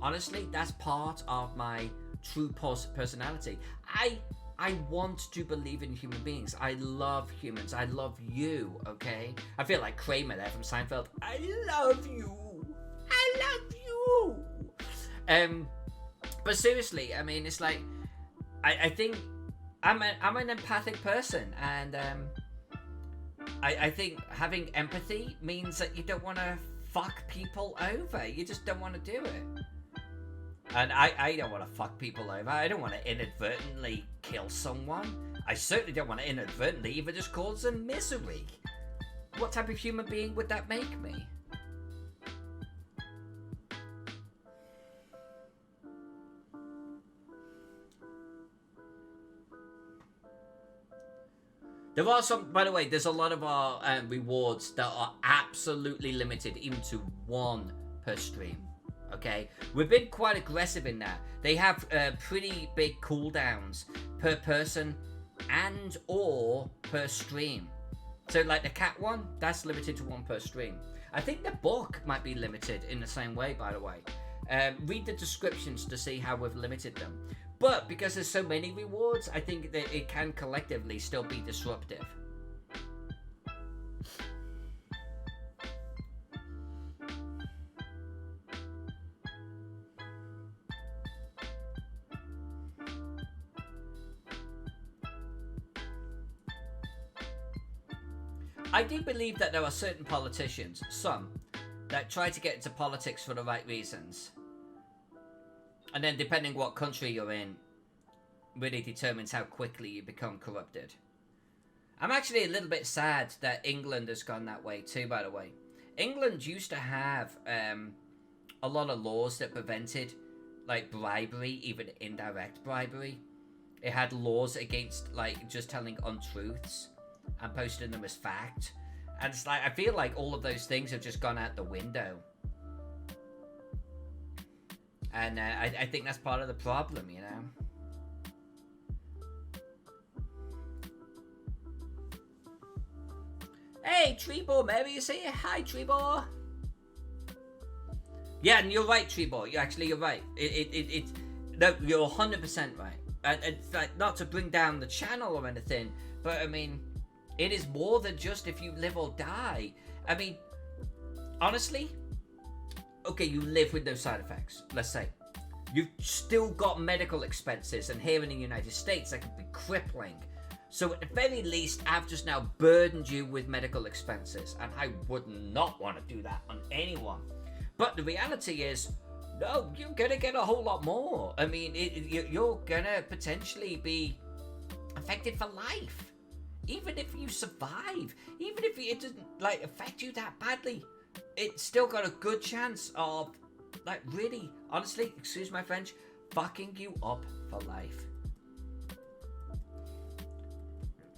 Honestly, that's part of my true personality. I want to believe in human beings. I love humans. I love you, okay? I feel like Kramer there from Seinfeld. I love you. I love you. But seriously, I mean, it's like, I think I'm an empathic person, and I think having empathy means that you don't want to fuck people over. You just don't want to do it. And I don't want to fuck people over. I don't want to inadvertently kill someone. I certainly don't want to inadvertently even just cause them misery. What type of human being would that make me? There are some, by the way, there's a lot of our rewards that are absolutely limited, even to 1 per stream. Okay, we've been quite aggressive in that. They have pretty big cooldowns per person and or per stream. So like the cat one, that's limited to 1 per stream. I think the book might be limited in the same way, by the way. Read the descriptions to see how we've limited them. But because there's so many rewards, I think that it can collectively still be disruptive. I do believe that there are certain politicians, some, that try to get into politics for the right reasons. And then depending what country you're in, really determines how quickly you become corrupted. I'm actually a little bit sad that England has gone that way too, by the way. England used to have a lot of laws that prevented like bribery, even indirect bribery. It had laws against like just telling untruths and posting them as fact. And it's like, I feel like all of those things have just gone out the window. And I think that's part of the problem, you know? Hey, Trebor, Mary is here. Hi, Trebor. Yeah, and you're right, Trebor. You're right. No, you're 100% right. And it's like, not to bring down the channel or anything, but I mean, it is more than just if you live or die. I mean, honestly, okay, you live with no side effects, let's say. You've still got medical expenses, and here in the United States, that could be crippling. So at the very least, I've just now burdened you with medical expenses, and I would not want to do that on anyone. But the reality is, no, you're going to get a whole lot more. I mean, you're going to potentially be affected for life. Even if you survive, even if it doesn't like affect you that badly, it's still got a good chance of like really, honestly, excuse my French, fucking you up for life.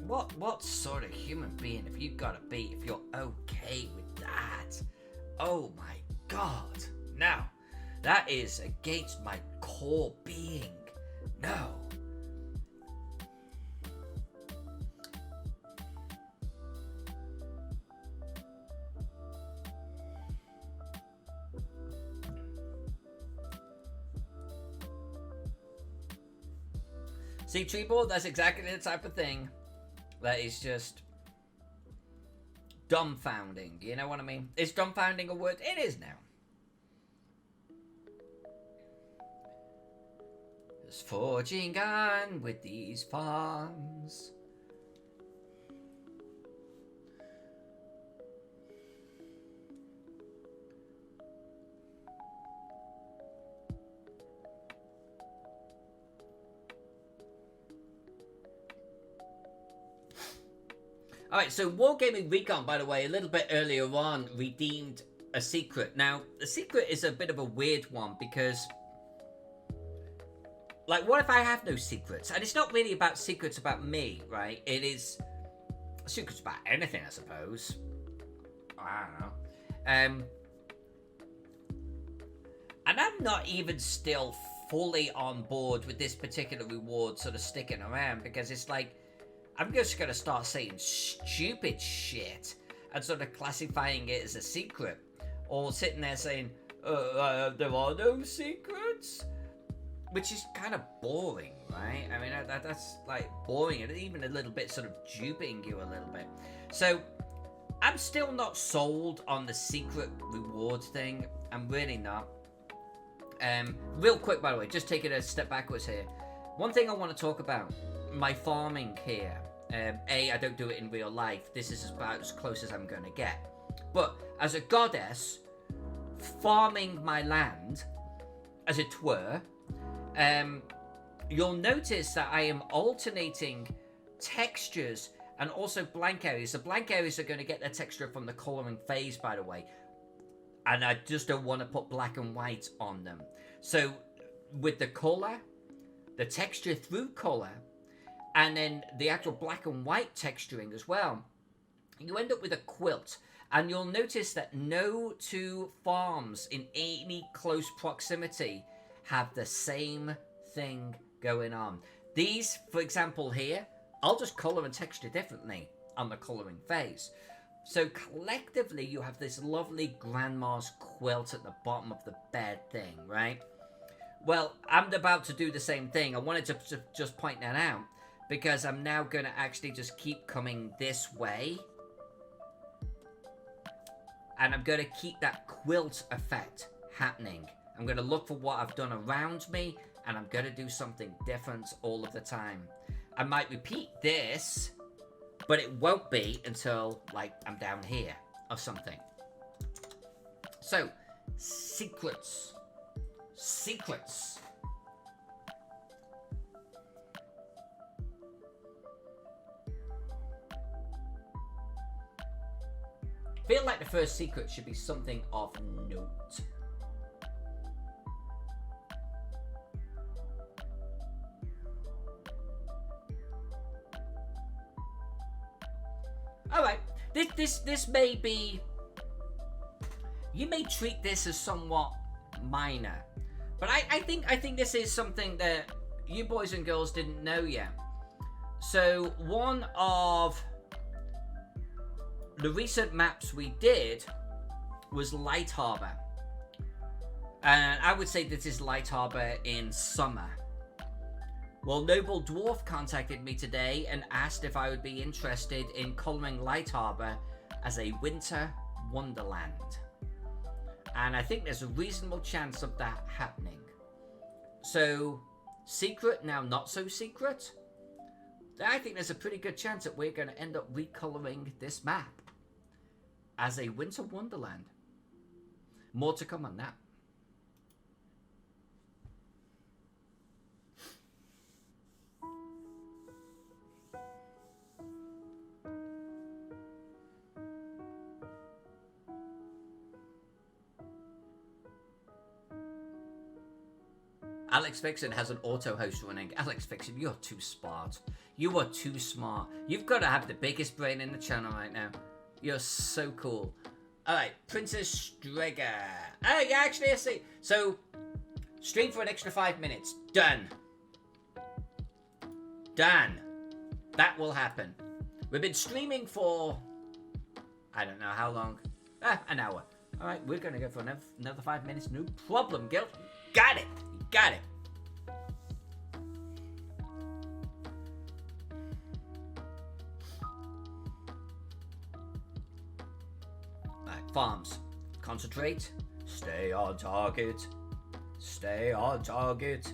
What sort of human being have you got to be if you're okay with that? Oh my God. Now, that is against my core being. No. See, Treeball, that's exactly the type of thing that is just dumbfounding. You know what I mean? Is dumbfounding a word? It is now. Just forging on with these farms. Alright, so Wargaming Recon, by the way, a little bit earlier on, redeemed a secret. Now, the secret is a bit of a weird one because, like, what if I have no secrets? And it's not really about secrets about me, right? It is secrets about anything, I suppose. I don't know. And I'm not even still fully on board with this particular reward sort of sticking around because it's like, I'm just going to start saying stupid shit and sort of classifying it as a secret. Or sitting there saying, there are no secrets? Which is kind of boring, right? I mean, that's like boring and even a little bit sort of duping you a little bit. So, I'm still not sold on the secret reward thing. I'm really not. Real quick, by the way, just taking a step backwards here. One thing I want to talk about, my farming here. I don't do it in real life. This is about as close as I'm going to get. But as a goddess, farming my land, as it were, you'll notice that I am alternating textures and also blank areas. The blank areas are going to get their texture from the coloring phase, by the way. And I just don't want to put black and white on them. So with the color, the texture through color, and then the actual black and white texturing as well, you end up with a quilt. And you'll notice that no two farms in any close proximity have the same thing going on. These, for example, here, I'll just color and texture differently on the coloring phase. So collectively, you have this lovely grandma's quilt at the bottom of the bed thing, right? Well, I'm about to do the same thing. I wanted to just point that out because I'm now going to actually just keep coming this way. And I'm going to keep that quilt effect happening. I'm going to look for what I've done around me, and I'm going to do something different all of the time. I might repeat this, but it won't be until, like, I'm down here or something. So, secrets. Secrets. Feel like the first secret should be something of note. Alright, this may be... You may treat this as somewhat minor. But I think this is something that you boys and girls didn't know yet. So, one of the recent maps we did was Light Harbor. And I would say this is Light Harbor in summer. Well, Noble Dwarf contacted me today and asked if I would be interested in colouring Light Harbor as a winter wonderland. And I think there's a reasonable chance of that happening. So, secret, now not so secret. I think there's a pretty good chance that we're going to end up recolouring this map as a winter wonderland. More to come on that. Alex Vixen has an auto host running. Alex Vixen, you're too smart. You are too smart. You've got to have the biggest brain in the channel right now. You're so cool. Alright, Princess Strega. Oh, yeah, actually, I see. So, stream for an extra 5 minutes. Done. Done. That will happen. We've been streaming for... I don't know how long. An hour. Alright, we're going to go for another 5 minutes. No problem, Gil. Got it. Got it. Alright, farms. Concentrate. Stay on target. Stay on target.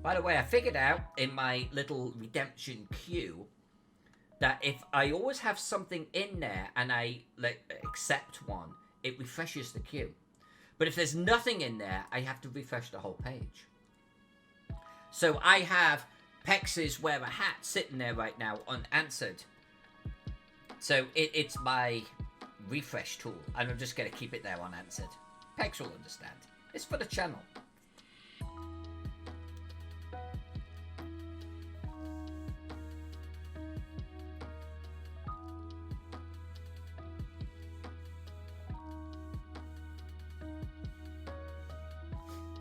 By the way, I figured out in my little redemption queue that if I always have something in there and I accept one, it refreshes the queue. But if there's nothing in there, I have to refresh the whole page. So I have Pex's wear a hat sitting there right now unanswered. So it's my refresh tool, and I'm just going to keep it there unanswered. Pex will understand. It's for the channel.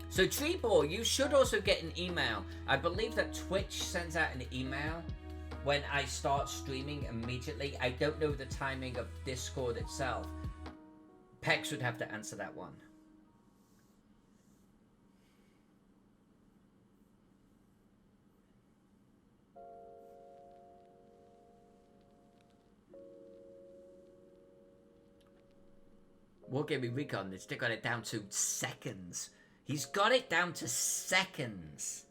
So Treebor, you should also get an email. I believe that Twitch sends out an email when I start streaming immediately. I don't know the timing of Discord itself. Pex would have to answer that one. Wargaming Recon, they still got it down to seconds. He's got it down to seconds.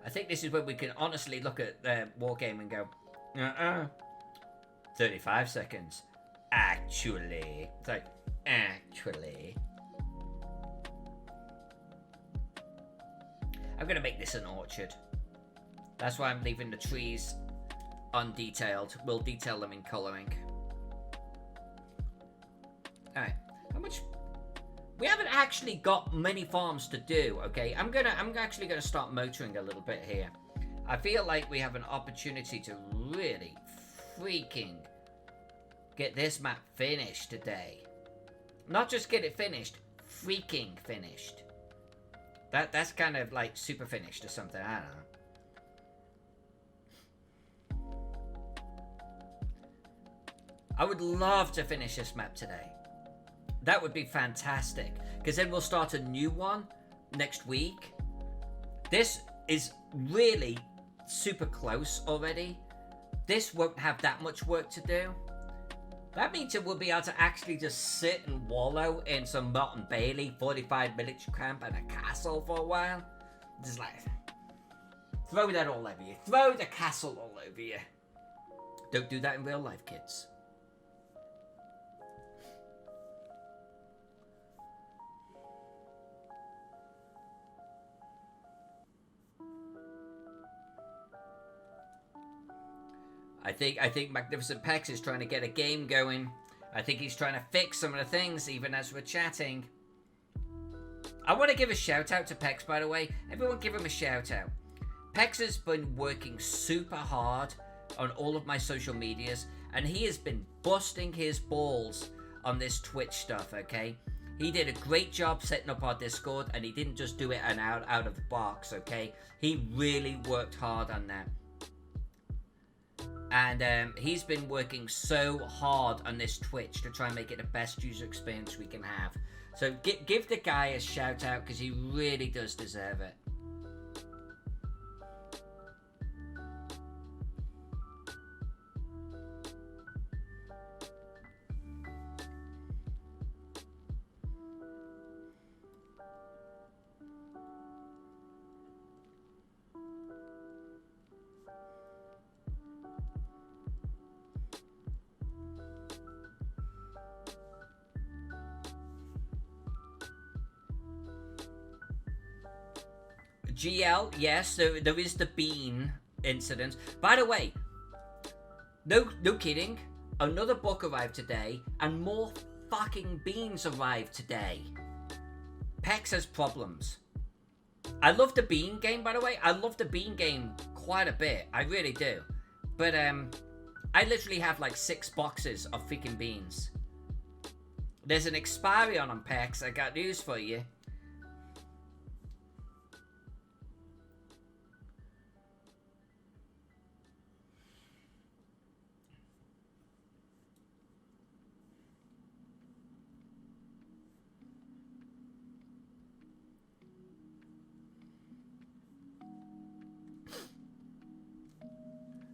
I think this is where we can honestly look at Wargame and go, 35 seconds. Actually. It's like, actually. I'm going to make this an orchard. That's why I'm leaving the trees undetailed. We'll detail them in colouring. Alright. How much... We haven't actually got many farms to do, okay? I'm actually gonna start motoring a little bit here. I feel like we have an opportunity to really freaking get this map finished today. Not just get it finished, freaking finished. That's kind of like super finished or something, I don't know. I would love to finish this map today. That would be fantastic. Because then we'll start a new one next week. This is really super close already. This won't have that much work to do. That means it will be able to actually just sit and wallow in some Mott and Bailey, 45 military camp and a castle for a while. Just like, throw that all over you. Throw the castle all over you. Don't do that in real life, kids. I think Magnificent Pex is trying to get a game going. I think he's trying to fix some of the things even as we're chatting. I want to give a shout out to Pex, by the way. Everyone give him a shout out. Pex has been working super hard on all of my social medias, and he has been busting his balls on this Twitch stuff, okay? He did a great job setting up our Discord, and he didn't just do it out of the box, okay? He really worked hard on that. And he's been working so hard on this Twitch to try and make it the best user experience we can have. So give the guy a shout out because he really does deserve it. GL, yes, there is the bean incident. By the way, no kidding, another book arrived today, and more fucking beans arrived today. Pex has problems. I love the bean game, by the way. I love the bean game quite a bit. I really do. But, I literally have like 6 boxes of freaking beans. There's an expiry on them, Pex. I got news for you.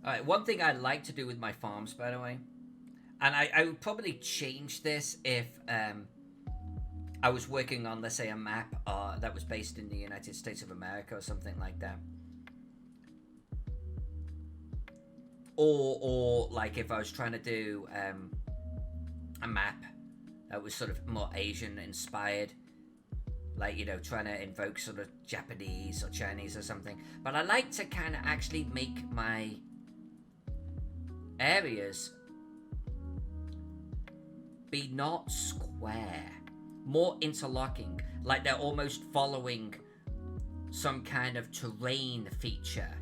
Alright, one thing I like to do with my farms, by the way, and I would probably change this if I was working on, let's say, a map that was based in the United States of America or something like that. Or like if I was trying to do a map that was sort of more Asian inspired. Like, you know, trying to invoke sort of Japanese or Chinese or something. But I like to kind of actually make my areas be not square, more interlocking, like they're almost following some kind of terrain feature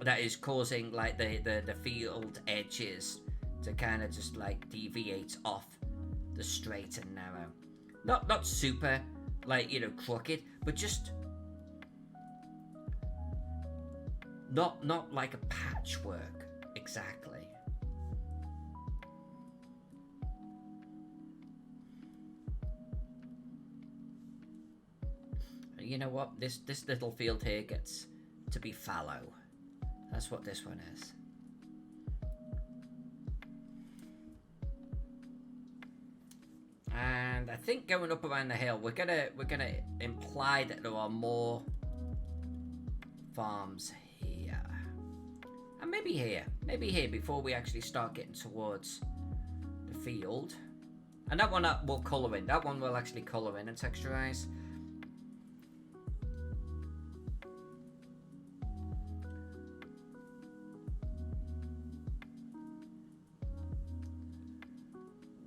that is causing like the field edges to kind of just like deviate off the straight and narrow. Not super like, you know, crooked, but just not like a patchwork exactly. You know what? This little field here gets to be fallow. That's what this one is. And I think going up around the hill, we're gonna imply that there are more farms here, and maybe here before we actually start getting towards the field. And that one will colour in. That one will actually colour in and texturize.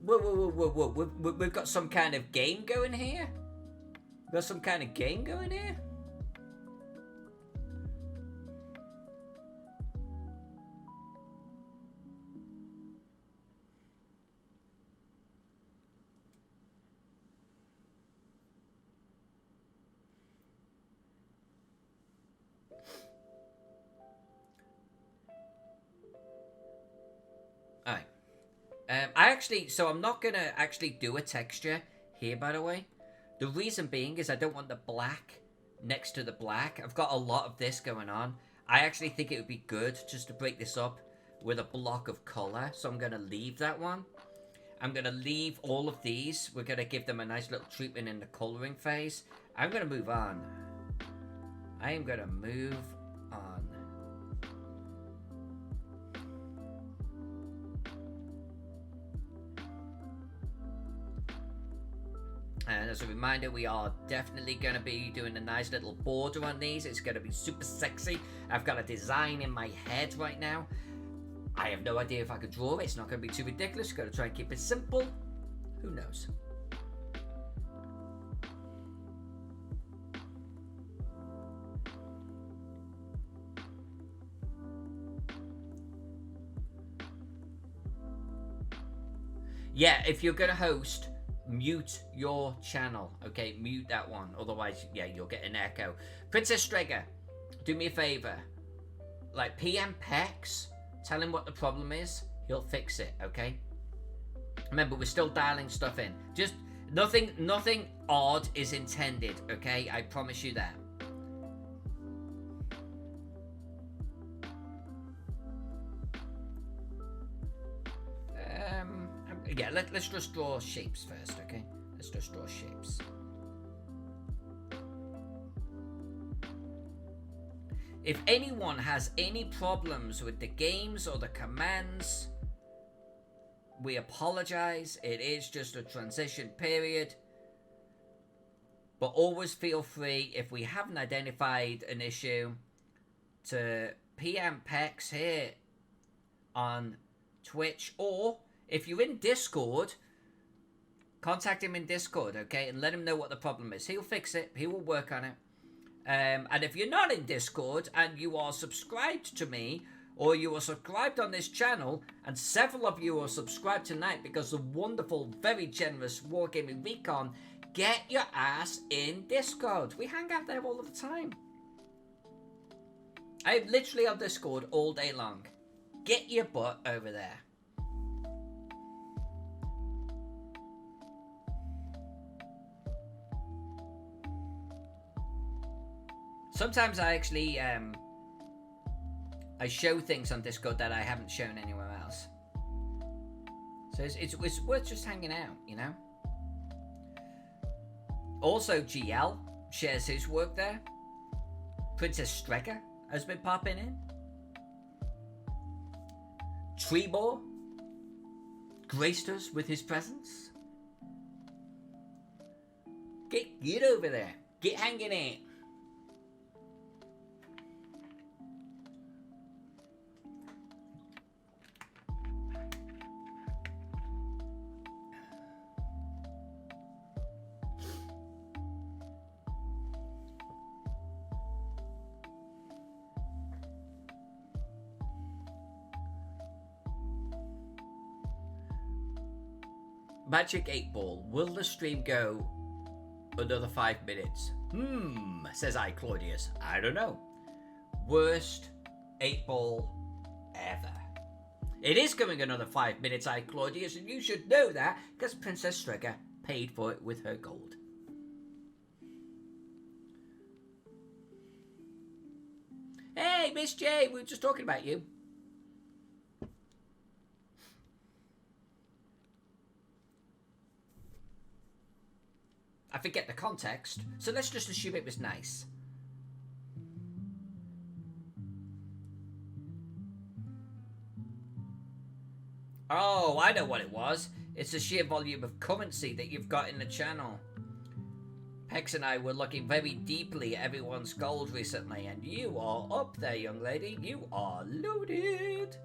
Whoa. We've got some kind of game going here? Got some kind of game going here? I'm not gonna actually do a texture here, by the way. The reason being is I don't want the black next to the black. I've got a lot of this going on. I actually think it would be good just to break this up with a block of color. So I'm gonna leave that one. I'm gonna leave all of these. We're gonna give them a nice little treatment in the coloring phase. I'm gonna move on. I am gonna move on. And as a reminder, we are definitely going to be doing a nice little border on these. It's going to be super sexy. I've got a design in my head right now. I have no idea if I could draw it. It's not going to be too ridiculous. Got to try and keep it simple. Who knows? Yeah, if you're going to host, mute your channel, okay? Mute that one. Otherwise, yeah, you'll get an echo. Princess Strega, do me a favor. Like, PM Pex, tell him what the problem is. He'll fix it, okay? Remember, we're still dialing stuff in. Just, nothing odd is intended, okay? I promise you that. Yeah, let's just draw shapes first, okay? Let's just draw shapes. If anyone has any problems with the games or the commands, we apologize. It is just a transition period. But always feel free, if we haven't identified an issue, to PM Pex here on Twitch, or if you're in Discord, contact him in Discord, okay? And let him know what the problem is. He'll fix it. He will work on it. And if you're not in Discord and you are subscribed to me, or you are subscribed on this channel, and several of you are subscribed tonight because of wonderful, very generous Wargaming Recon, get your ass in Discord. We hang out there all the time. I'm literally on Discord all day long. Get your butt over there. Sometimes I actually, I show things on Discord that I haven't shown anywhere else. So it's worth just hanging out, you know? Also, GL shares his work there. Princess Strecker has been popping in. Trebor graced us with his presence. Get over there. Get hanging out. Magic 8 Ball, will the stream go another 5 minutes? Says I, Claudius. I don't know. Worst 8 Ball ever. It is going another 5 minutes, I, Claudius, and you should know that because Princess Strega paid for it with her gold. Hey, Miss J, we were just talking about you. I forget the context, so let's just assume it was nice. Oh, I know what it was. It's the sheer volume of currency that you've got in the channel. Pex and I were looking very deeply at everyone's gold recently, and you are up there, young lady. You are loaded.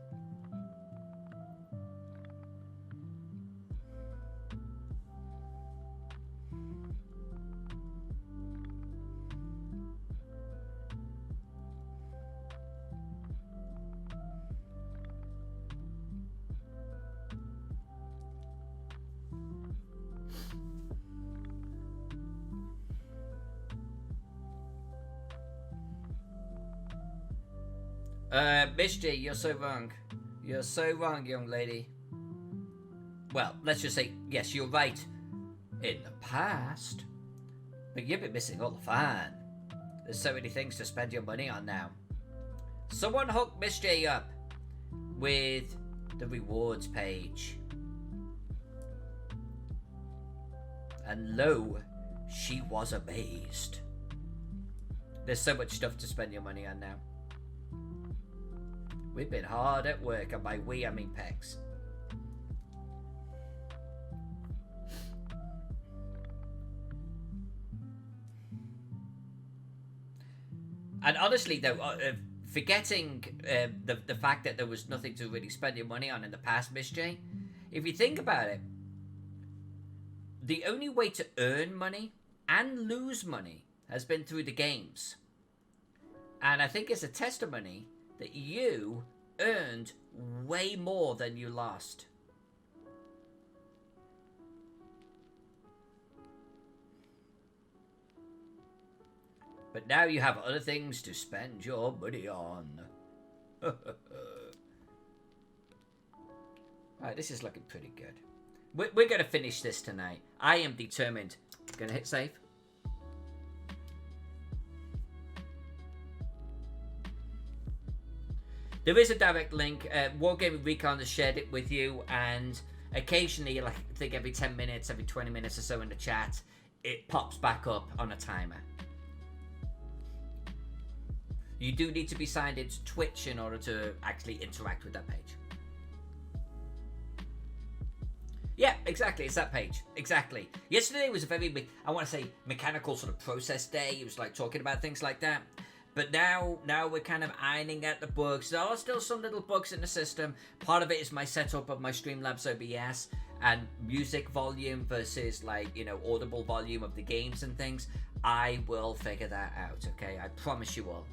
Miss G, you're so wrong. You're so wrong, young lady. well, let's just say, yes, you're right. In the past. But you've been missing all the fun. There's so many things to spend your money on now. Someone hooked Miss J up with the rewards page. And lo, she was amazed. There's so much stuff to spend your money on now. We've been hard at work, and by we I mean Pegs. And honestly though, forgetting the fact that there was nothing to really spend your money on in the past, Miss J, if you think about it, the only way to earn money and lose money has been through the games. And I think it's a testimony that you earned way more than you lost. But now you have other things to spend your money on. Alright, this is looking pretty good. We're going to finish this tonight. I am determined. Going to hit save. There is a direct link. Wargaming Recon has shared it with you, and occasionally, like I think every 10 minutes, every 20 minutes or so in the chat, it pops back up on a timer. You do need to be signed into Twitch in order to actually interact with that page. Yeah, exactly. It's that page. Exactly. Yesterday was a very, I want to say, mechanical sort of process day. It was like talking about things like that. But now we're kind of ironing out the bugs. There are still some little bugs in the system. Part of it is my setup of my Streamlabs OBS and music volume versus, like, you know, audible volume of the games and things. I will figure that out, okay? I promise you all.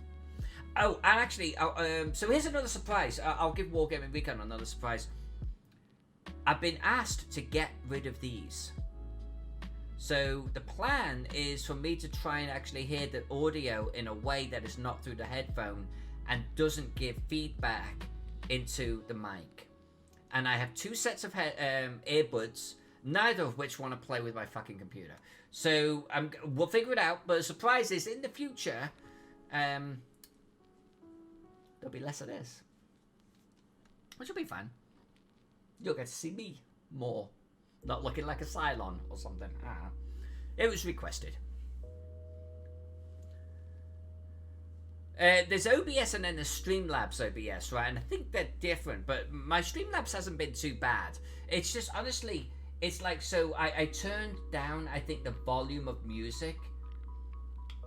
Oh, and actually, so here's another surprise. I'll give Wargaming Recon another surprise. I've been asked to get rid of these. So the plan is for me to try and actually hear the audio in a way that is not through the headphone and doesn't give feedback into the mic. And I have two sets of earbuds, neither of which want to play with my fucking computer. So we'll figure it out. But the surprise is, in the future, there'll be less of this, which will be fun. You'll get to see me more, not looking like a Cylon or something. It was requested. There's OBS and then there's Streamlabs OBS, right? And I think they're different, but my Streamlabs hasn't been too bad. It's just, honestly, it's like, so I turned down, I think, the volume of music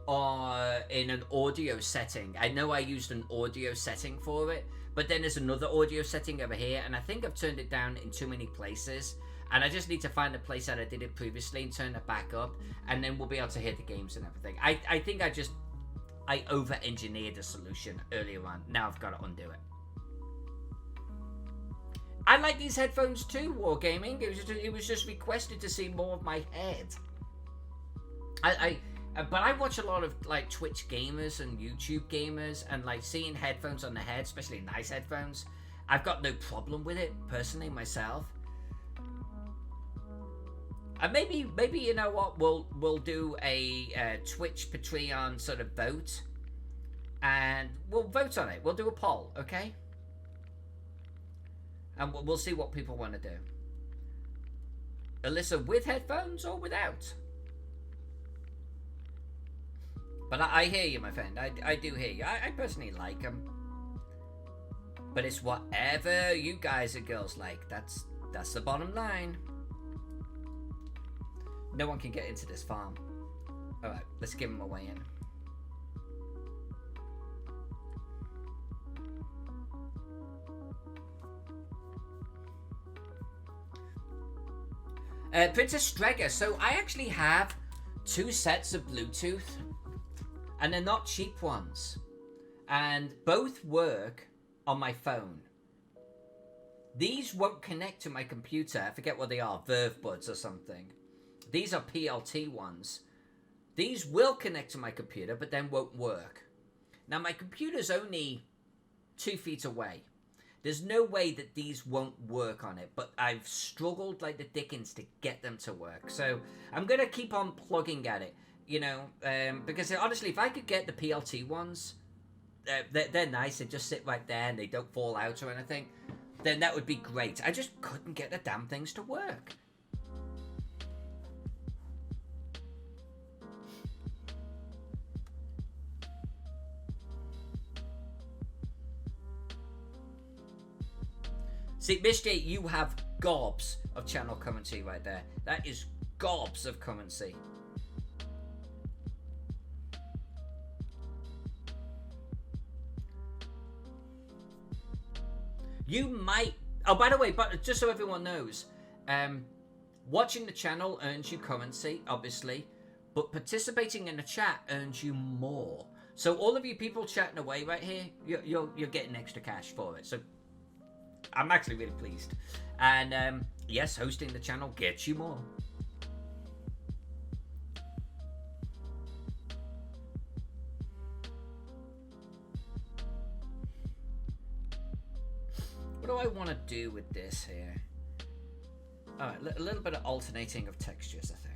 in an audio setting. I know I used an audio setting for it, but then there's another audio setting over here, and I think I've turned it down in too many places, and I just need to find a place that I did it previously and turn it back up, and then we'll be able to hear the games and everything. I think I over-engineered a solution earlier on. Now I've got to undo it. I like these headphones too, Wargaming. It was just requested to see more of my head. But I watch a lot of like Twitch gamers and YouTube gamers, and like seeing headphones on the head, especially nice headphones, I've got no problem with it personally myself. And maybe you know what, we'll do a Twitch Patreon sort of vote, and we'll vote on it. We'll do a poll, okay? And we'll see what people want to do. Alyssa with headphones or without? But I hear you, my friend. I do hear you. I personally like them. But it's whatever you guys and girls like. That's the bottom line. No one can get into this farm. Alright, let's give them a way in. Princess Strega. So I actually have 2 sets of Bluetooth. And they're not cheap ones. And both work on my phone. These won't connect to my computer. I forget what they are. Verve Buds or something. These are PLT ones. These will connect to my computer, but then won't work. Now, my computer's only 2 feet away. There's no way that these won't work on it, but I've struggled like the dickens to get them to work. So I'm going to keep on plugging at it, you know, because honestly, if I could get the PLT ones, they're nice. They just sit right there and they don't fall out or anything. Then that would be great. I just couldn't get the damn things to work. See, Misty, you have gobs of channel currency right there. That is gobs of currency. You might... Oh, by the way, but just so everyone knows, watching the channel earns you currency, obviously, but participating in the chat earns you more. So all of you people chatting away right here, you're getting extra cash for it. So I'm actually really pleased. And yes, hosting the channel gets you more. What do I want to do with this here? Alright, a little bit of alternating of textures, I think.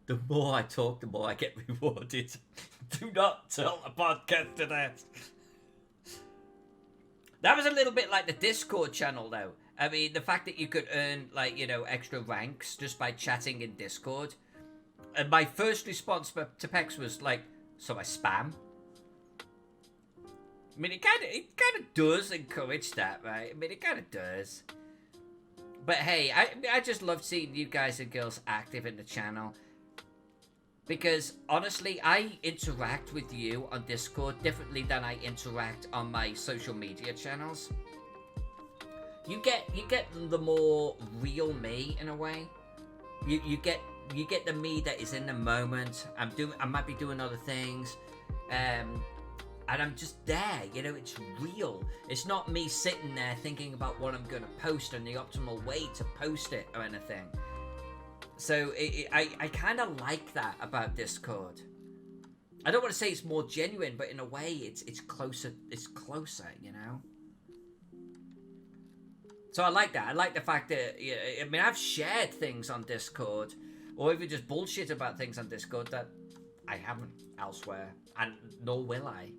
The more I talk, the more I get rewarded. Do not tell the podcast to that. That was a little bit like the Discord channel, though. I mean, the fact that you could earn, like, you know, extra ranks just by chatting in Discord. And my first response to Pex was like, so I spam? I mean, it kind of does encourage that, right? I mean, it kind of does. But hey, I just love seeing you guys and girls active in the channel. Because, honestly, I interact with you on Discord differently than I interact on my social media channels. You get the more real me, in a way. You get the me that is in the moment. I might be doing other things. And I'm just there, you know, it's real. It's not me sitting there thinking about what I'm going to post and the optimal way to post it or anything. So I kind of like that about Discord. I don't want to say it's more genuine, but in a way, it's closer. It's closer, you know. So I like that. I like the fact that I mean, I've shared things on Discord, or even just bullshit about things on Discord that I haven't elsewhere, and nor will I.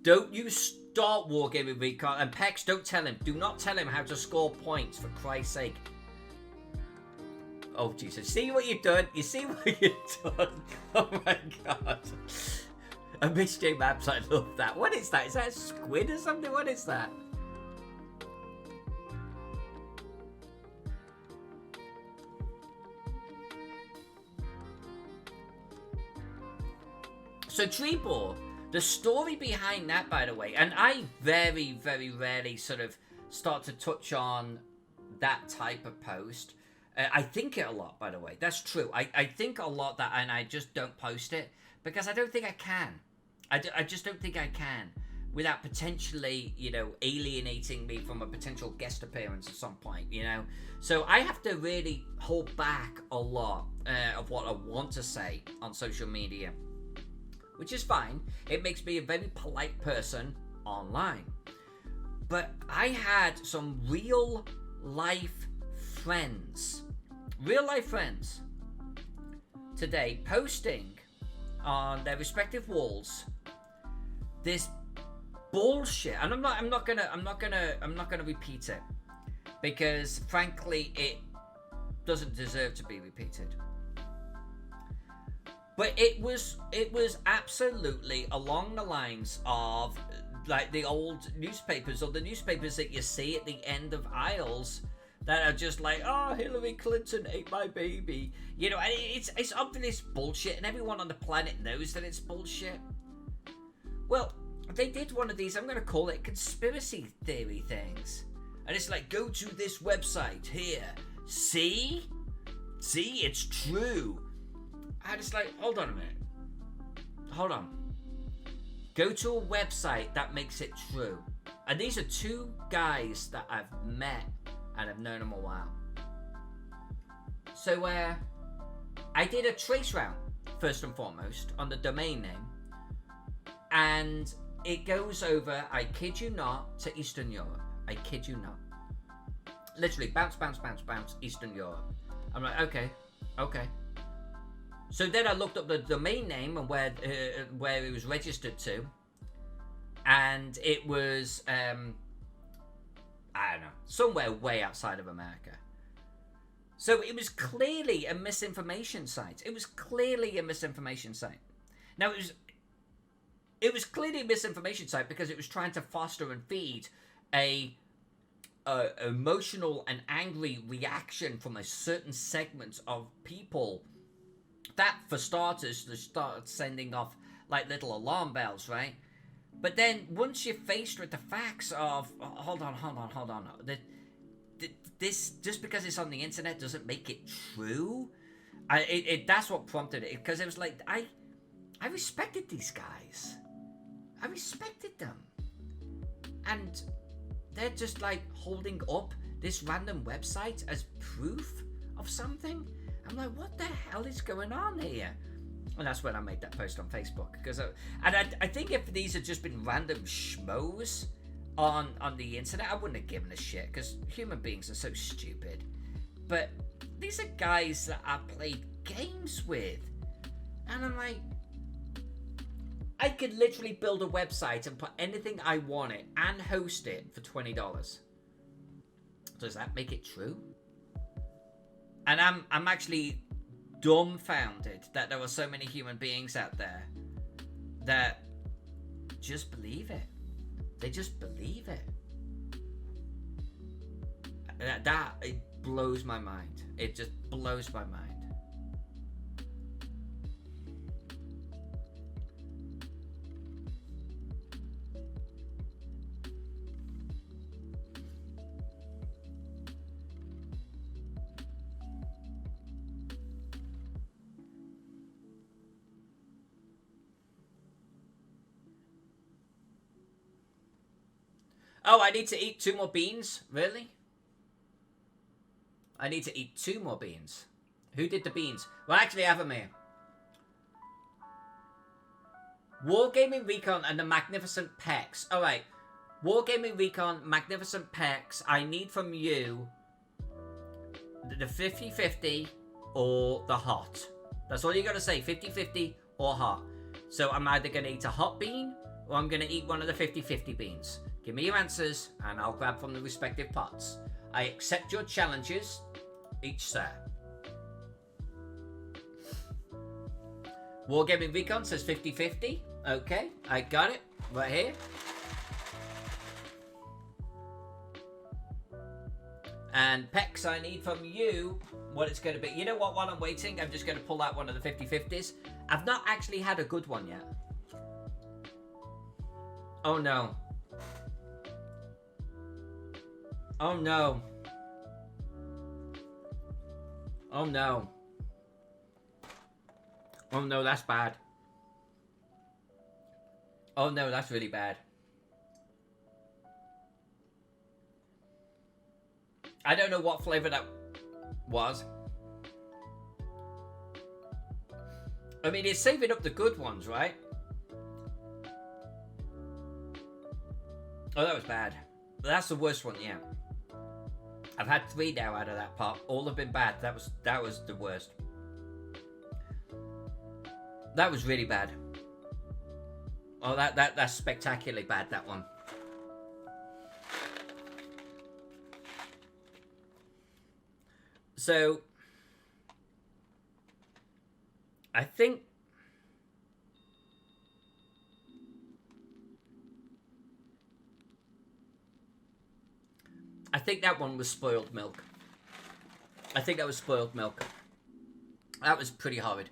Don't you start wargaming Recon. And Pex, don't tell him. Do not tell him how to score points, for Christ's sake. Oh, Jesus. See what you've done? You see what you've done? Oh, my God. A Mystery Maps, I love that. What is that? Is that a squid or something? What is that? So, Treebor. The story behind that, by the way, and I very, very rarely sort of start to touch on that type of post. I think it a lot, by the way. That's true. I think a lot that, and I just don't post it because I don't think I can. I just don't think I can without potentially, you know, alienating me from a potential guest appearance at some point, you know. So I have to really hold back a lot of what I want to say on social media. Which is fine. It makes me a very polite person online. But I had some real life friends today posting on their respective walls this bullshit. And I'm not gonna repeat it because frankly it doesn't deserve to be repeated. But it was absolutely along the lines of like the old newspapers or the newspapers that you see at the end of aisles that are just like, oh, Hillary Clinton ate my baby. You know, and it's obvious bullshit, and everyone on the planet knows that it's bullshit. Well, they did one of these, I'm going to call it conspiracy theory things. And it's like, go to this website here. See? See, it's true. And it's like, hold on a minute. Hold on. Go to a website that makes it true. And these are two guys that I've met and I've known them a while. So I did a trace route, first and foremost, on the domain name. And it goes over, I kid you not, to Eastern Europe. I kid you not. Literally, bounce, bounce, bounce, bounce, Eastern Europe. I'm like, okay. So then I looked up the domain name and where it was registered to. And it was, I don't know, somewhere way outside of America. So it was clearly a misinformation site. Now, it was clearly a misinformation site because it was trying to foster and feed a emotional and angry reaction from a certain segment of people. That, for starters, they started sending off like little alarm bells, right? But then once you're faced with the facts of, hold on, this, just because it's on the internet doesn't make it true. That's what prompted it, because it was like, I respected these guys. I respected them. And they're just like holding up this random website as proof of something. I'm like, what the hell is going on here? And that's when I made that post on Facebook. Because I think if these had just been random schmoes on the internet, I wouldn't have given a shit, because human beings are so stupid. But these are guys that I played games with. And I'm like, I could literally build a website and put anything I wanted and host it for $20. Does that make it true? And I'm actually dumbfounded that there are so many human beings out there that just believe it. They just believe it. That it blows my mind. It just blows my mind. Oh, I need to eat 2 more beans? Really? I need to eat 2 more beans. Who did the beans? Well, actually, I have them here. Wargaming Recon and the Magnificent Pecs. Alright. Wargaming Recon, Magnificent Pecs. I need from you the 50-50 or the hot. That's all you gotta say. 50-50 or hot. So I'm either gonna eat a hot bean or I'm gonna eat one of the 50-50 beans. Give me your answers, and I'll grab from the respective pots. I accept your challenges, each sir. Wargaming Recon says 50-50. Okay, I got it. Right here. And Pex, I need from you what it's going to be. You know what, while I'm waiting, I'm just going to pull out one of the 50-50s. I've not actually had a good one yet. Oh no. Oh no. Oh no. Oh no, that's bad. Oh no, that's really bad. I don't know what flavor that was. I mean, it's saving up the good ones, right? Oh, that was bad. That's the worst one, yeah. I've had 3 now out of that pot. All have been bad. That was the worst. That was really bad. Oh, that's spectacularly bad, that one. So, I think that one was spoiled milk. I think that was spoiled milk. That was pretty horrid.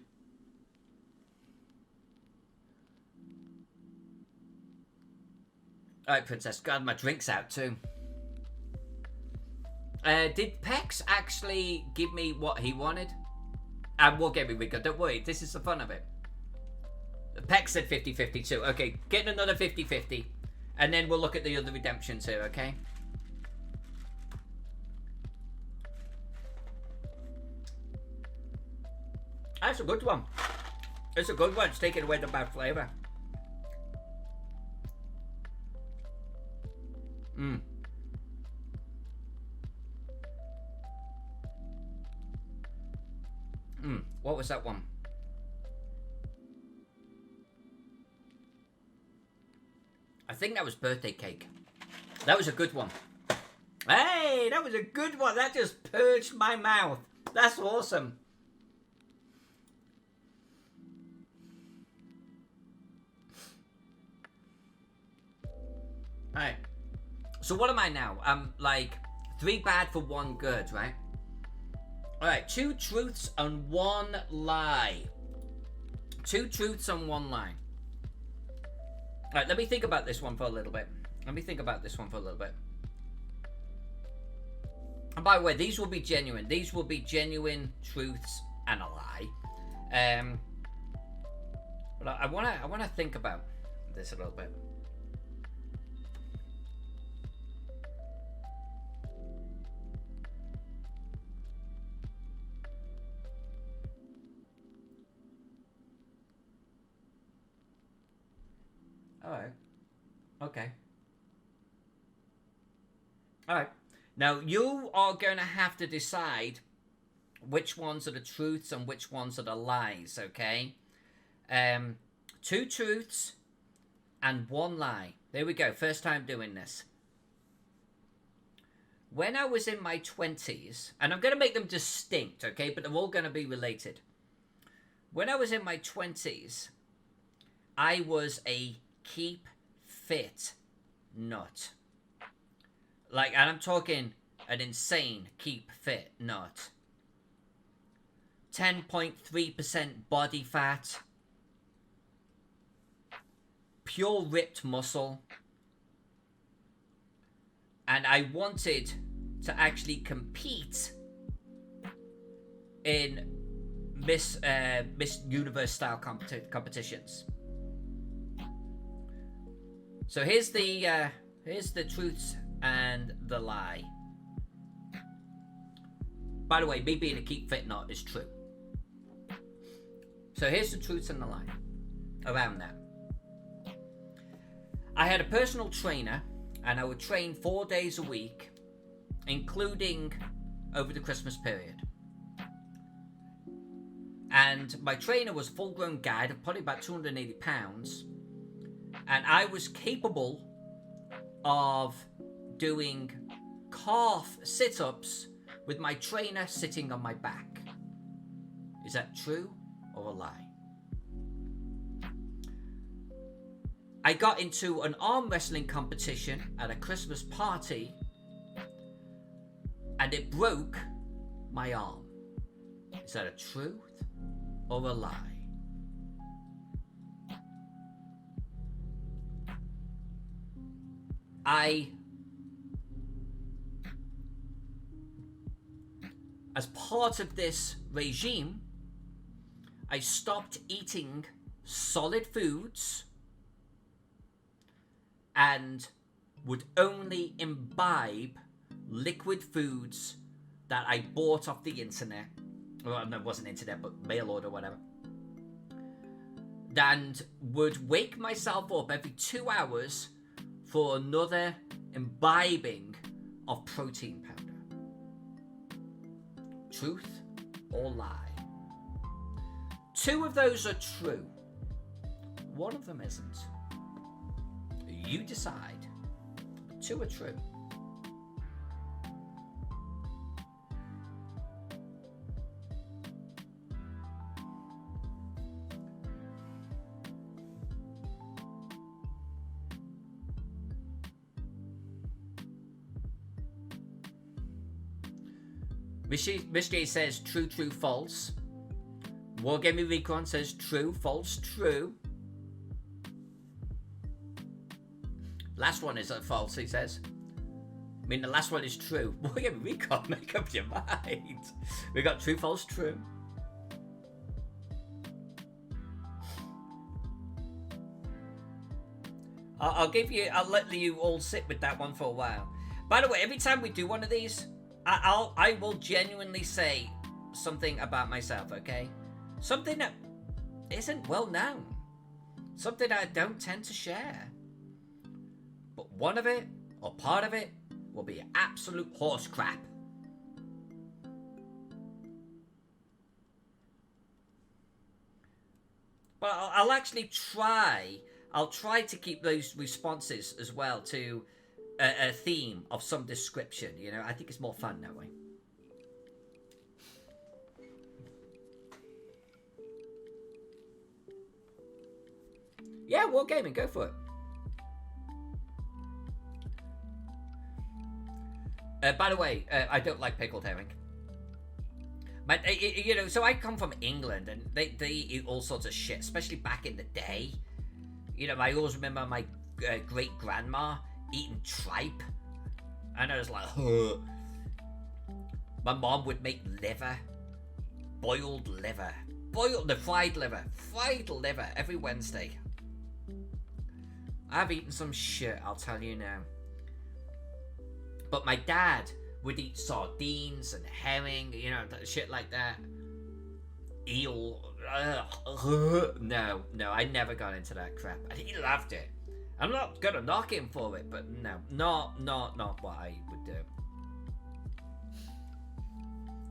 Alright, Princess. God, my drink's out too. Did Pex actually give me what he wanted? And we'll get me, Rico. Don't worry. This is the fun of it. Pex said 50-50 too. Okay, getting another 50-50. And then we'll look at the other redemptions here, okay? That's a good one. It's a good one. It's taking away the bad flavour. What was that one? I think that was birthday cake. That was a good one. Hey, that was a good one. That just purged my mouth. That's awesome. Alright. So what am I now? I'm like 3 bad for 1 good, right? Alright, 2 truths and 1 lie. 2 truths and 1 lie. Alright, let me think about this one for a little bit. And by the way, these will be genuine. These will be genuine truths and a lie. But I wanna think about this a little bit. Alright. Okay. Alright. Now, you are going to have to decide which ones are the truths and which ones are the lies, okay? 2 truths and 1 lie. There we go. First time doing this. When I was in my 20s, and I'm going to make them distinct, okay? But they're all going to be related. When I was in my 20s, I was a keep fit nut. Like, and I'm talking an insane keep fit nut. 10.3% body fat. Pure ripped muscle. And I wanted to actually compete in Miss Universe style competitions. So here's the truths and the lie. By the way, me being a keep fit nut is true. So here's the truths and the lie around that. I had a personal trainer, and I would train 4 days a week, including over the Christmas period. And my trainer was a full-grown guy of probably about 280 pounds. And I was capable of doing calf sit-ups with my trainer sitting on my back. Is that true or a lie? I got into an arm wrestling competition at a Christmas party, and it broke my arm. Is that a truth or a lie? As part of this regime, I stopped eating solid foods and would only imbibe liquid foods that I bought off the internet. Well, no, it wasn't internet, but mail order, whatever. And would wake myself up every 2 hours for another imbibing of protein powder. Truth or lie? 2 of those are true. 1 of them isn't. You decide. 2 are true. Miss J says true, true, false. Wargaming Recon says true, false, true. Last one is a false, he says. I mean, the last one is true. Boy, we can't make up your mind. We got true, false, true. I'll let you all sit with that one for a while. By the way, every time we do one of these, I will genuinely say something about myself, okay? Something that isn't well known. Something I don't tend to share. But one of it, or part of it, will be absolute horse crap. But I'll actually try. I'll try to keep those responses as well to a theme of some description. You know, I think it's more fun that way. Yeah, wargaming, go for it. By the way, I don't like pickled herring. But, you know, so I come from England, and they eat all sorts of shit, especially back in the day. You know, I always remember my great-grandma eating tripe. And I was like, huh. My mom would make liver. Boiled liver. Fried liver every Wednesday. I've eaten some shit, I'll tell you now. But my dad would eat sardines and herring, you know, shit like that. Eel. No, I never got into that crap. And he loved it. I'm not gonna knock him for it, but no, not what I would do.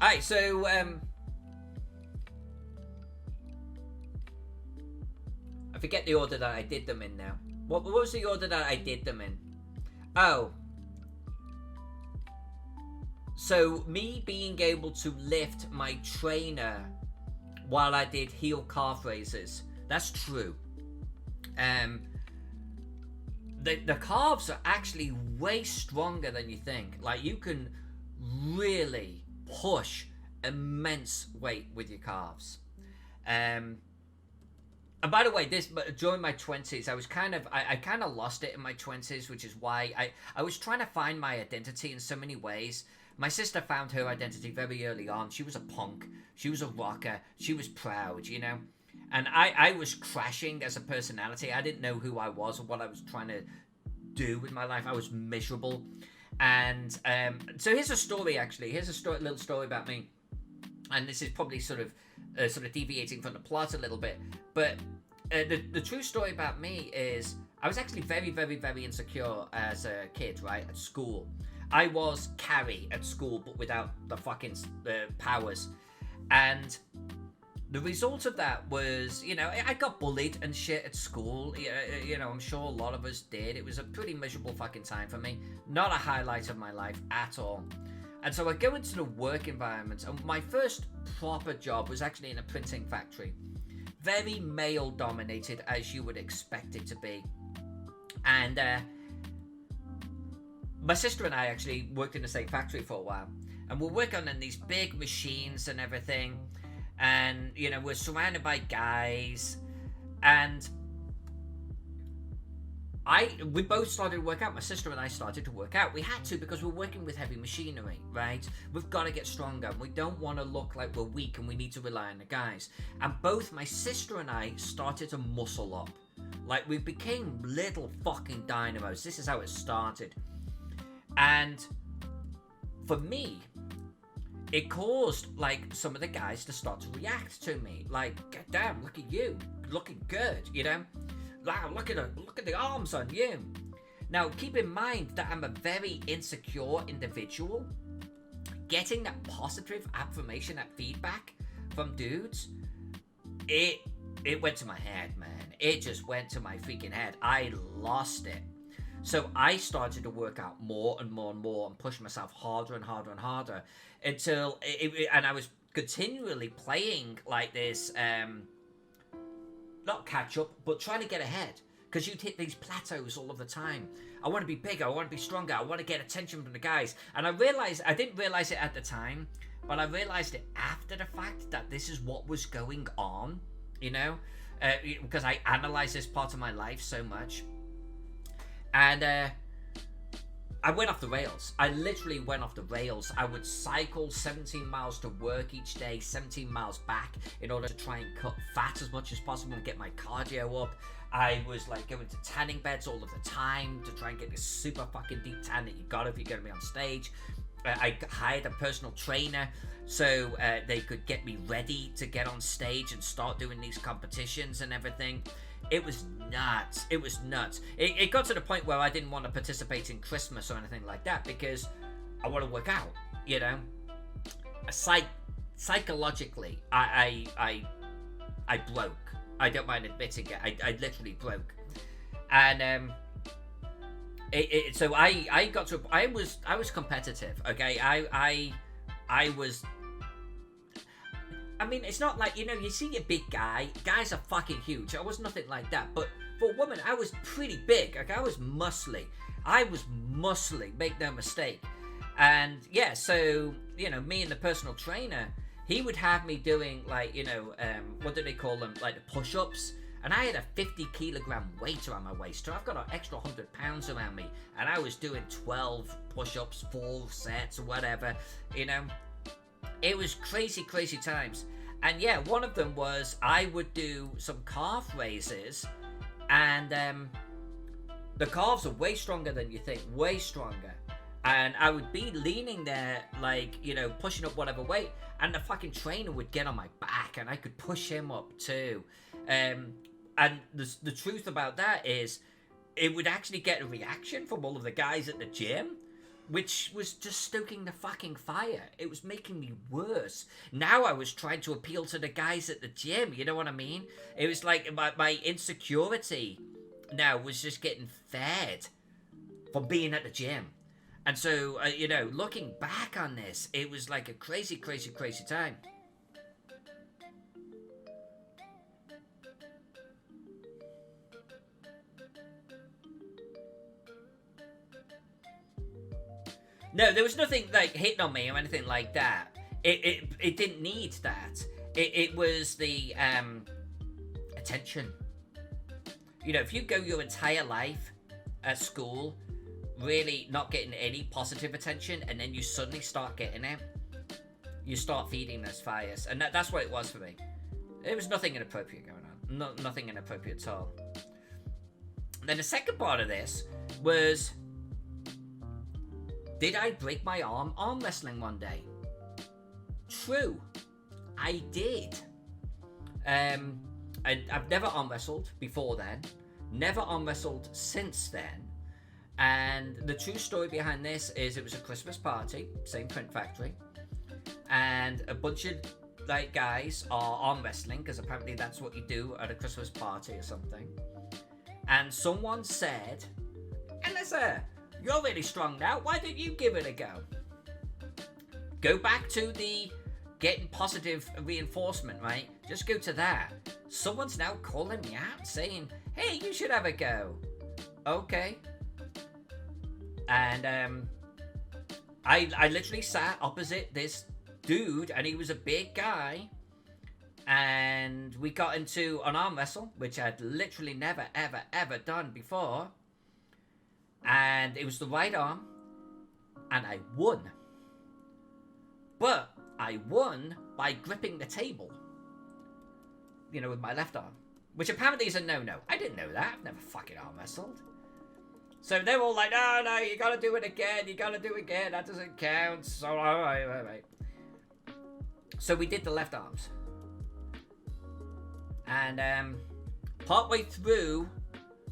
Alright, so, I forget the order that I did them in now. What was the order that I did them in? Oh. So, me being able to lift my trainer while I did heel calf raises. That's true. The calves are actually way stronger than you think. Like, you can really push immense weight with your calves. And by the way, during my 20s, I kind of lost it in my 20s, which is why I was trying to find my identity in so many ways. My sister found her identity very early on. She was a punk. She was a rocker. She was proud, you know. And I was crashing as a personality. I didn't know who I was or what I was trying to do with my life. I was miserable. And so here's a story, actually. Here's a little story about me. And this is probably sort of deviating from the plot a little bit. But the true story about me is I was actually very, very, very insecure as a kid, right, at school. I was Carrie at school, but without the fucking powers. And the result of that was, you know, I got bullied and shit at school. You know, I'm sure a lot of us did. It was a pretty miserable fucking time for me. Not a highlight of my life at all. And so I go into the work environment, and my first proper job was actually in a printing factory. Very male-dominated, as you would expect it to be. And my sister and I actually worked in the same factory for a while. And we're working on these big machines and everything. And, you know, we're surrounded by guys. And we both started to work out. My sister and I started to work out. We had to, because we're working with heavy machinery, right? We've got to get stronger. We don't want to look like we're weak, and we need to rely on the guys. And both my sister and I started to muscle up. Like, we became little fucking dynamos. This is how it started. And for me, it caused, like, some of the guys to start to react to me. Like, God damn, look at you, looking good, you know? Wow, look at the arms on you. Now, keep in mind that I'm a very insecure individual. Getting that positive affirmation, that feedback from dudes, it went to my head, man. It just went to my freaking head. I lost it. So I started to work out more and more and more and push myself harder and harder and harder until and I was continually playing like this, not catch up, but trying to get ahead, because you'd hit these plateaus all of the time. I want to be bigger, I want to be stronger, I want to get attention from the guys. And I didn't realize it at the time, but I realized it after the fact that this is what was going on, you know, because I analyzed this part of my life so much. And I went off the rails. I literally went off the rails. I would cycle 17 miles to work each day, 17 miles back, in order to try and cut fat as much as possible and get my cardio up. I was like going to tanning beds all of the time to try and get this super fucking deep tan that you got if you're going to be on stage. I hired a personal trainer so they could get me ready to get on stage and start doing these competitions and everything. It was nuts. It was nuts. It got to the point where I didn't want to participate in Christmas or anything like that because I want to work out, you know. Psychologically, I broke. I don't mind admitting it. I literally broke, and so I got to. I was competitive. Okay, I was. I mean, it's not like, you know, you see a big guy. Guys are fucking huge. I was nothing like that. But for a woman, I was pretty big. Like, I was muscly. Make no mistake. And, yeah, so, you know, me and the personal trainer, he would have me doing, like, you know, what do they call them? Like, the push-ups. And I had a 50-kilogram weight around my waist. So I've got an extra 100 pounds around me. And I was doing 12 push-ups, 4 sets, or whatever, you know. It was crazy, crazy times. And yeah, one of them was I would do some calf raises, and the calves are way stronger than you think, way stronger. And I would be leaning there, like, you know, pushing up whatever weight, and the fucking trainer would get on my back, and I could push him up too. And the truth about that is, it would actually get a reaction from all of the guys at the gym, which was just stoking the fucking fire. It was making me worse. Now I was trying to appeal to the guys at the gym, you know what I mean? It was like my insecurity now was just getting fed from being at the gym. And so, you know, looking back on this, it was like a crazy, crazy, crazy time. No, there was nothing like hitting on me or anything like that. It didn't need that. It was the attention. You know, if you go your entire life at school really not getting any positive attention, and then you suddenly start getting it, you start feeding those fires. And that's what it was for me. There was nothing inappropriate going on. Nothing inappropriate at all. And then the second part of this was, did I break my arm wrestling one day? True, I did. I've never arm wrestled before then, never arm wrestled since then. And the true story behind this is, it was a Christmas party, same print factory, and a bunch of like guys are arm wrestling because apparently that's what you do at a Christmas party or something. And someone said, "Alyssa, you're really strong now. Why don't you give it a go?" Go back to the getting positive reinforcement, right? Just go to that. Someone's now calling me out saying, "Hey, you should have a go." Okay. And I literally sat opposite this dude, and he was a big guy, and we got into an arm wrestle, which I'd literally never, ever, ever done before. And it was the right arm, and I won. But I won by gripping the table, you know, with my left arm, which apparently is a no-no. I didn't know that. I've never fucking arm wrestled. So they're all like, no, you gotta do it again. You gotta do it again. That doesn't count. So, all right. So we did the left arms. And partway through,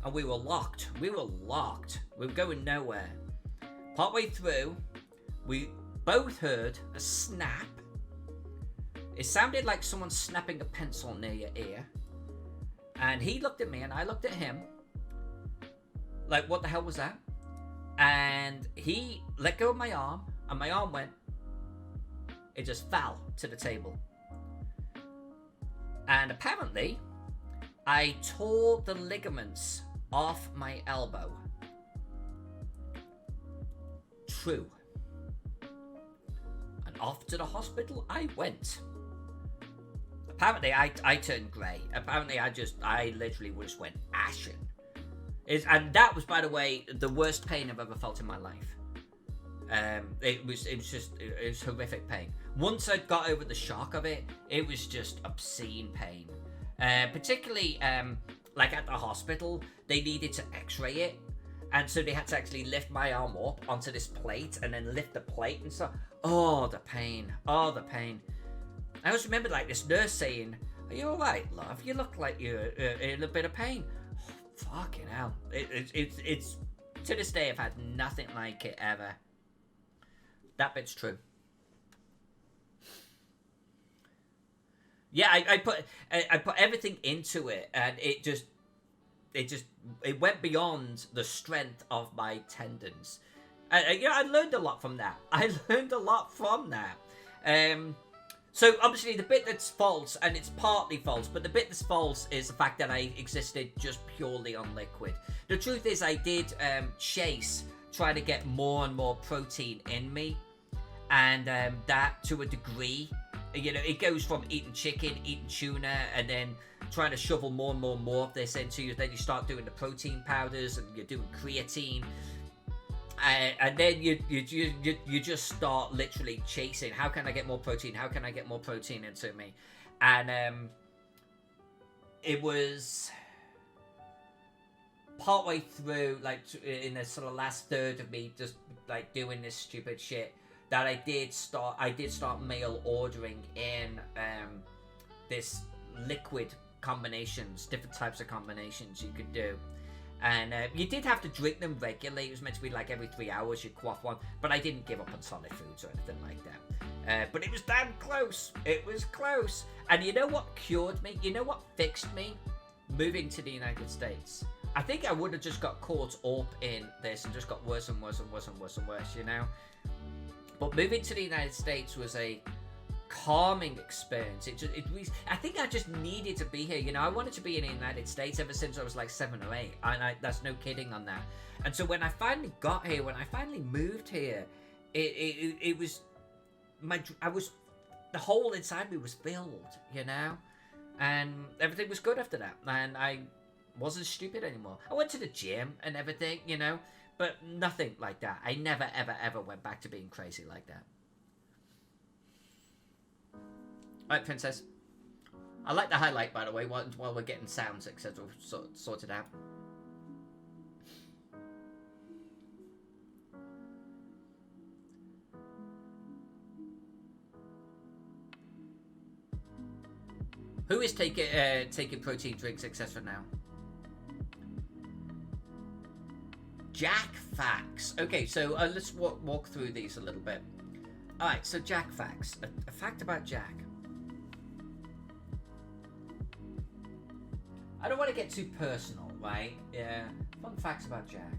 and we were locked. We were going nowhere. Partway through, we both heard a snap. It sounded like someone snapping a pencil near your ear. And he looked at me, and I looked at him. Like, what the hell was that? And he let go of my arm, and my arm went. It just fell to the table. And apparently, I tore the ligaments off my elbow. True. And off to the hospital I went. Apparently, I turned grey. Apparently, I literally just went ashen. And that was, by the way, the worst pain I've ever felt in my life. It was horrific pain. Once I got over the shock of it, it was just obscene pain. Particularly, like at the hospital, they needed to x-ray it. And so they had to actually lift my arm up onto this plate and then lift the plate and stuff. Oh, the pain. Oh, the pain. I always remember like this nurse saying, "Are you alright, love? You look like you're in a bit of pain." Oh, fucking hell. It's to this day, I've had nothing like it ever. That bit's true. Yeah, I put everything into it, and it went beyond the strength of my tendons. I learned a lot from that. So obviously the bit that's false, and it's partly false, but the bit that's false is the fact that I existed just purely on liquid. The truth is I did chase trying to get more and more protein in me, and that to a degree, you know, it goes from eating chicken, eating tuna, and then trying to shovel more and more of this into you. Then you start doing the protein powders, and you're doing creatine, and then you just start literally chasing. How can I get more protein? How can I get more protein into me? And it was partway through, like in the sort of last third of me just like doing this stupid shit, that I did start mail ordering in this liquid combinations, different types of combinations you could do. And you did have to drink them regularly. It was meant to be like every 3 hours you'd quaff one, but I didn't give up on solid foods or anything like that. But it was damn close. It was close. And you know what cured me? You know what fixed me? Moving to the United States. I think I would have just got caught up in this and just got worse and worse and worse and worse and worse, you know? But moving to the United States was a calming experience. I think I just needed to be here. You know, I wanted to be in the United States ever since I was like 7 or 8, and that's no kidding on that. And so when I finally got here, when I finally moved here, it was the hole inside me was filled, you know, and everything was good after that, and I wasn't stupid anymore. I went to the gym and everything, you know, but nothing like that. I never ever went back to being crazy like that. Alright, Princess. I like the highlight, by the way, while we're getting sounds, etc. sorted out. Who is taking protein drinks, etc. now? Jack facts. Okay, so let's walk through these a little bit. Alright, so Jack facts. A fact about Jack. I don't want to get too personal, right? Yeah. Fun facts about Jack.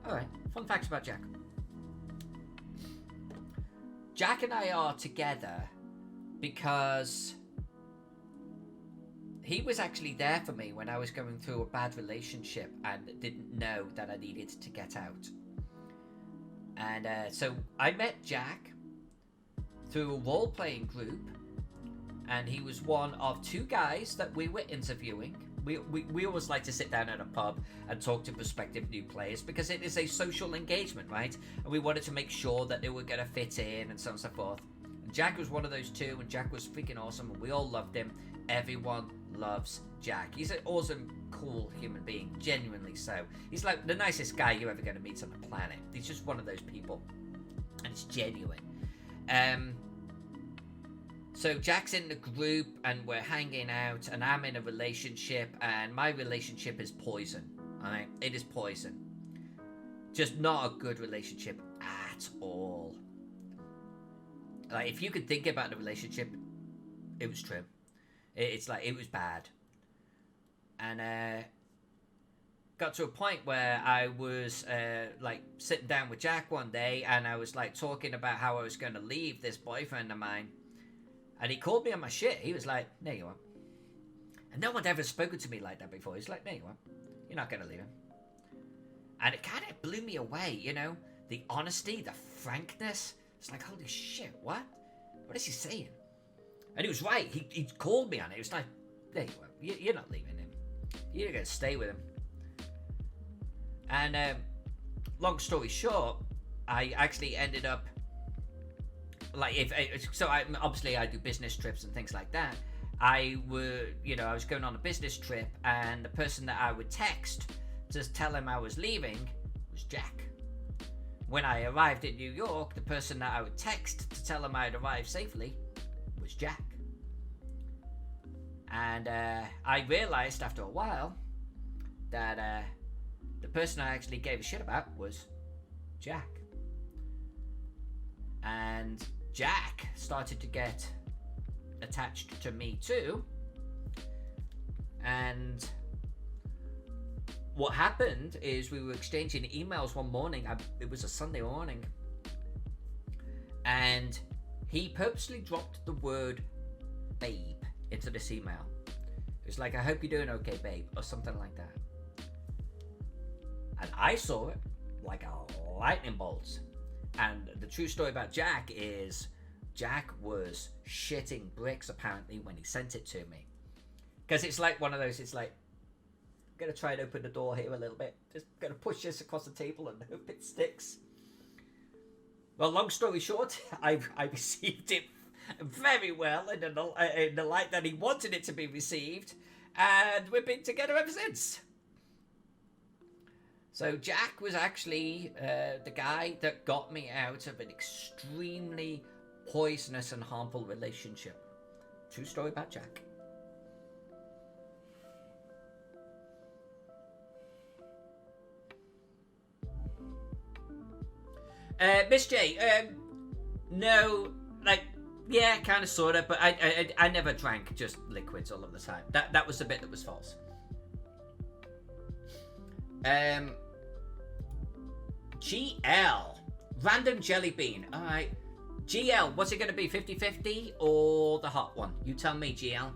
Alright, fun facts about Jack. Jack and I are together because he was actually there for me when I was going through a bad relationship and didn't know that I needed to get out. And so I met Jack through a role-playing group, and he was one of 2 guys that we were interviewing. We always like to sit down at a pub and talk to prospective new players because it is a social engagement, right? And we wanted to make sure that they were going to fit in and so on and so forth. And Jack was one of those 2, and Jack was freaking awesome, and we all loved him. Everyone loves Jack. He's an awesome, cool human being, genuinely so. He's like the nicest guy you're ever going to meet on the planet. He's just one of those people, and it's genuine. So Jack's in the group and we're hanging out, and I'm in a relationship, and my relationship is poison. Alright? It is poison. Just not a good relationship at all. Like, if you could think about the relationship, it was true. It's like, it was bad. And got to a point where I was like sitting down with Jack one day, and I was like talking about how I was going to leave this boyfriend of mine, and he called me on my shit. He was like, "No, you won't." And no one had ever spoken to me like that before. He's like, "No, you won't. You're not going to leave him." And it kind of blew me away, you know, the honesty, the frankness. It's like, holy shit, what is he saying? And he was right. He called me on it. He was like, "No, you won't. You're not leaving him." You're gonna stay with him. And long story short, I actually ended up like obviously I do business trips and things like that. I was going on a business trip, and the person that I would text to tell him I was leaving was Jack. When I arrived in New York, the person that I would text to tell him I'd arrived safely was Jack. And I realized after a while that the person I actually gave a shit about was Jack. And Jack started to get attached to me too. And what happened is we were exchanging emails one morning. It was a Sunday morning. And he purposely dropped the word babe into this email. It was like, I hope you're doing okay, babe, or something like that. And I saw it like a lightning bolt. And the true story about Jack is Jack was shitting bricks apparently when he sent it to me. Because it's like one of those, it's like, I'm going to try and open the door here a little bit. Just going to push this across the table and hope it sticks. Well, long story short, I received it very well in the light that he wanted it to be received. And we've been together ever since. So Jack was actually the guy that got me out of an extremely poisonous and harmful relationship. True story about Jack. Miss J, no, like, yeah, kind of, sort of, but I never drank just liquids all of the time. That was the bit that was false. GL, random jelly bean. All right, GL, what's it going to be, 50-50 or the hot one? You tell me, GL.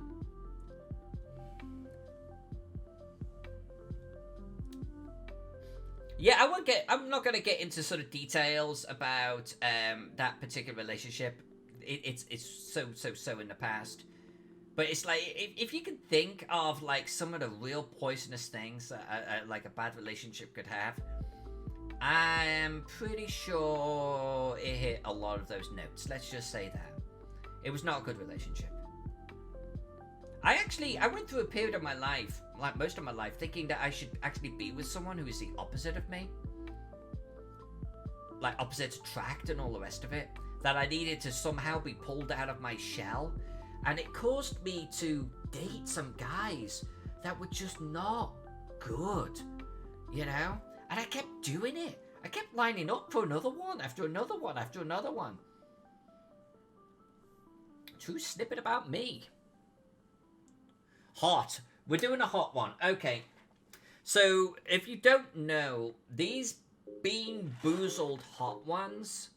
Yeah, I'm not going to get into sort of details about that particular relationship. It's so in the past. But it's like, if you can think of like some of the real poisonous things that like a bad relationship could have, I am pretty sure it hit a lot of those notes. Let's just say that. It was not a good relationship. I went through a period of my life, like most of my life, thinking that I should actually be with someone who is the opposite of me. Like opposites attract and all the rest of it. That I needed to somehow be pulled out of my shell. And it caused me to date some guys that were just not good, you know? And I kept doing it. I kept lining up for another one after another one after another one. True snippet about me. Hot. We're doing a hot one. Okay. So, if you don't know, these Bean Boozled hot ones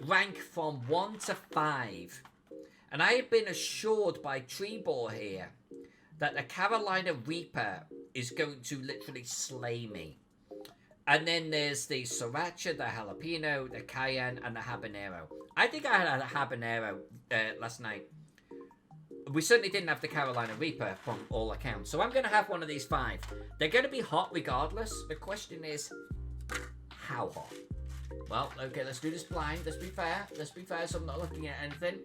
rank from 1 to 5. And I have been assured by Trebor here that the Carolina Reaper is going to literally slay me. And then there's the Sriracha, the Jalapeno, the Cayenne, and the Habanero. I think I had a Habanero last night. We certainly didn't have the Carolina Reaper from all accounts. So I'm going to have one of these 5. They're going to be hot regardless. The question is, how hot? Well, okay, let's do this blind. Let's be fair. Let's be fair so I'm not looking at anything.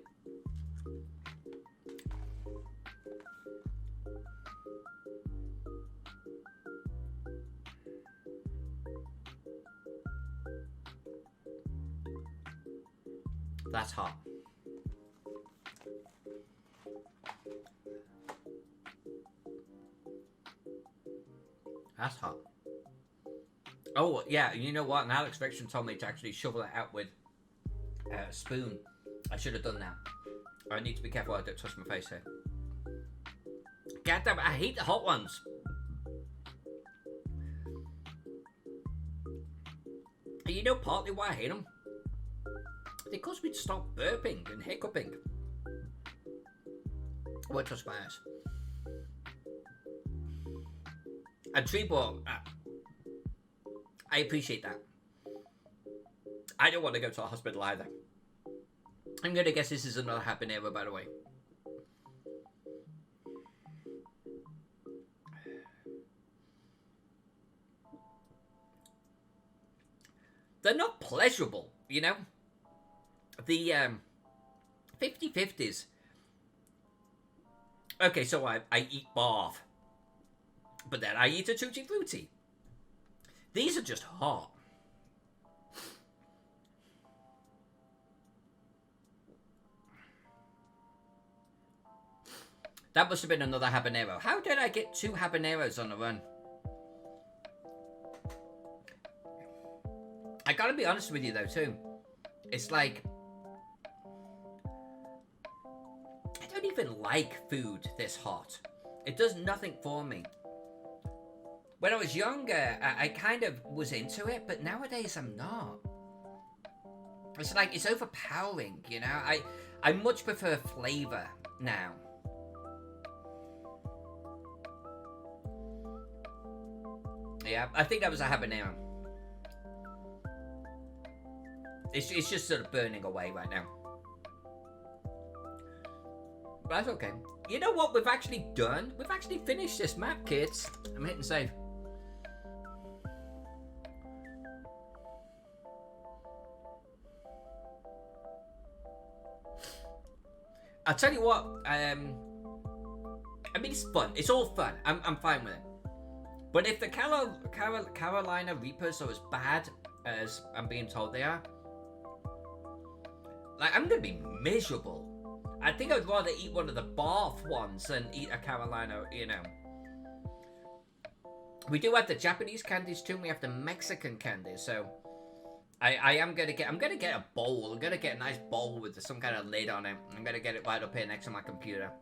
That's hot. That's hot. Oh, yeah, you know what? And Alex Rickson told me to actually shovel it out with a spoon. I should have done that. I need to be careful I don't touch my face here. God damn it, I hate the hot ones. And you know partly why I hate them? They cause me to stop burping and hiccuping. I won't touch my ass. And Trebor, I appreciate that. I don't want to go to a hospital either. I'm going to guess this is another habanero, by the way. they're not pleasurable, you know? The 50/50s. Okay, so I eat barf. But then I eat a tutti frutti. These are just hot. That must have been another habanero. How did I get 2 habaneros on the run? I gotta be honest with you though too. It's like, I don't even like food this hot. It does nothing for me. When I was younger, I kind of was into it, but nowadays I'm not. It's like, it's overpowering, you know? I much prefer flavor now. Yeah, I think that was a habanero. It's just sort of burning away right now. But that's okay. You know what we've actually done? We've actually finished this map, kids. I'm hitting save. I'll tell you what, I mean, it's fun. It's all fun. I'm fine with it. But if the Carolina Reapers are as bad as I'm being told they are, like, I'm going to be miserable. I think I'd rather eat one of the barf ones than eat a Carolina, you know. We do have the Japanese candies too, and we have the Mexican candies, so I'm gonna get a bowl. I'm gonna get a nice bowl with some kind of lid on it. I'm gonna get it right up here next to my computer,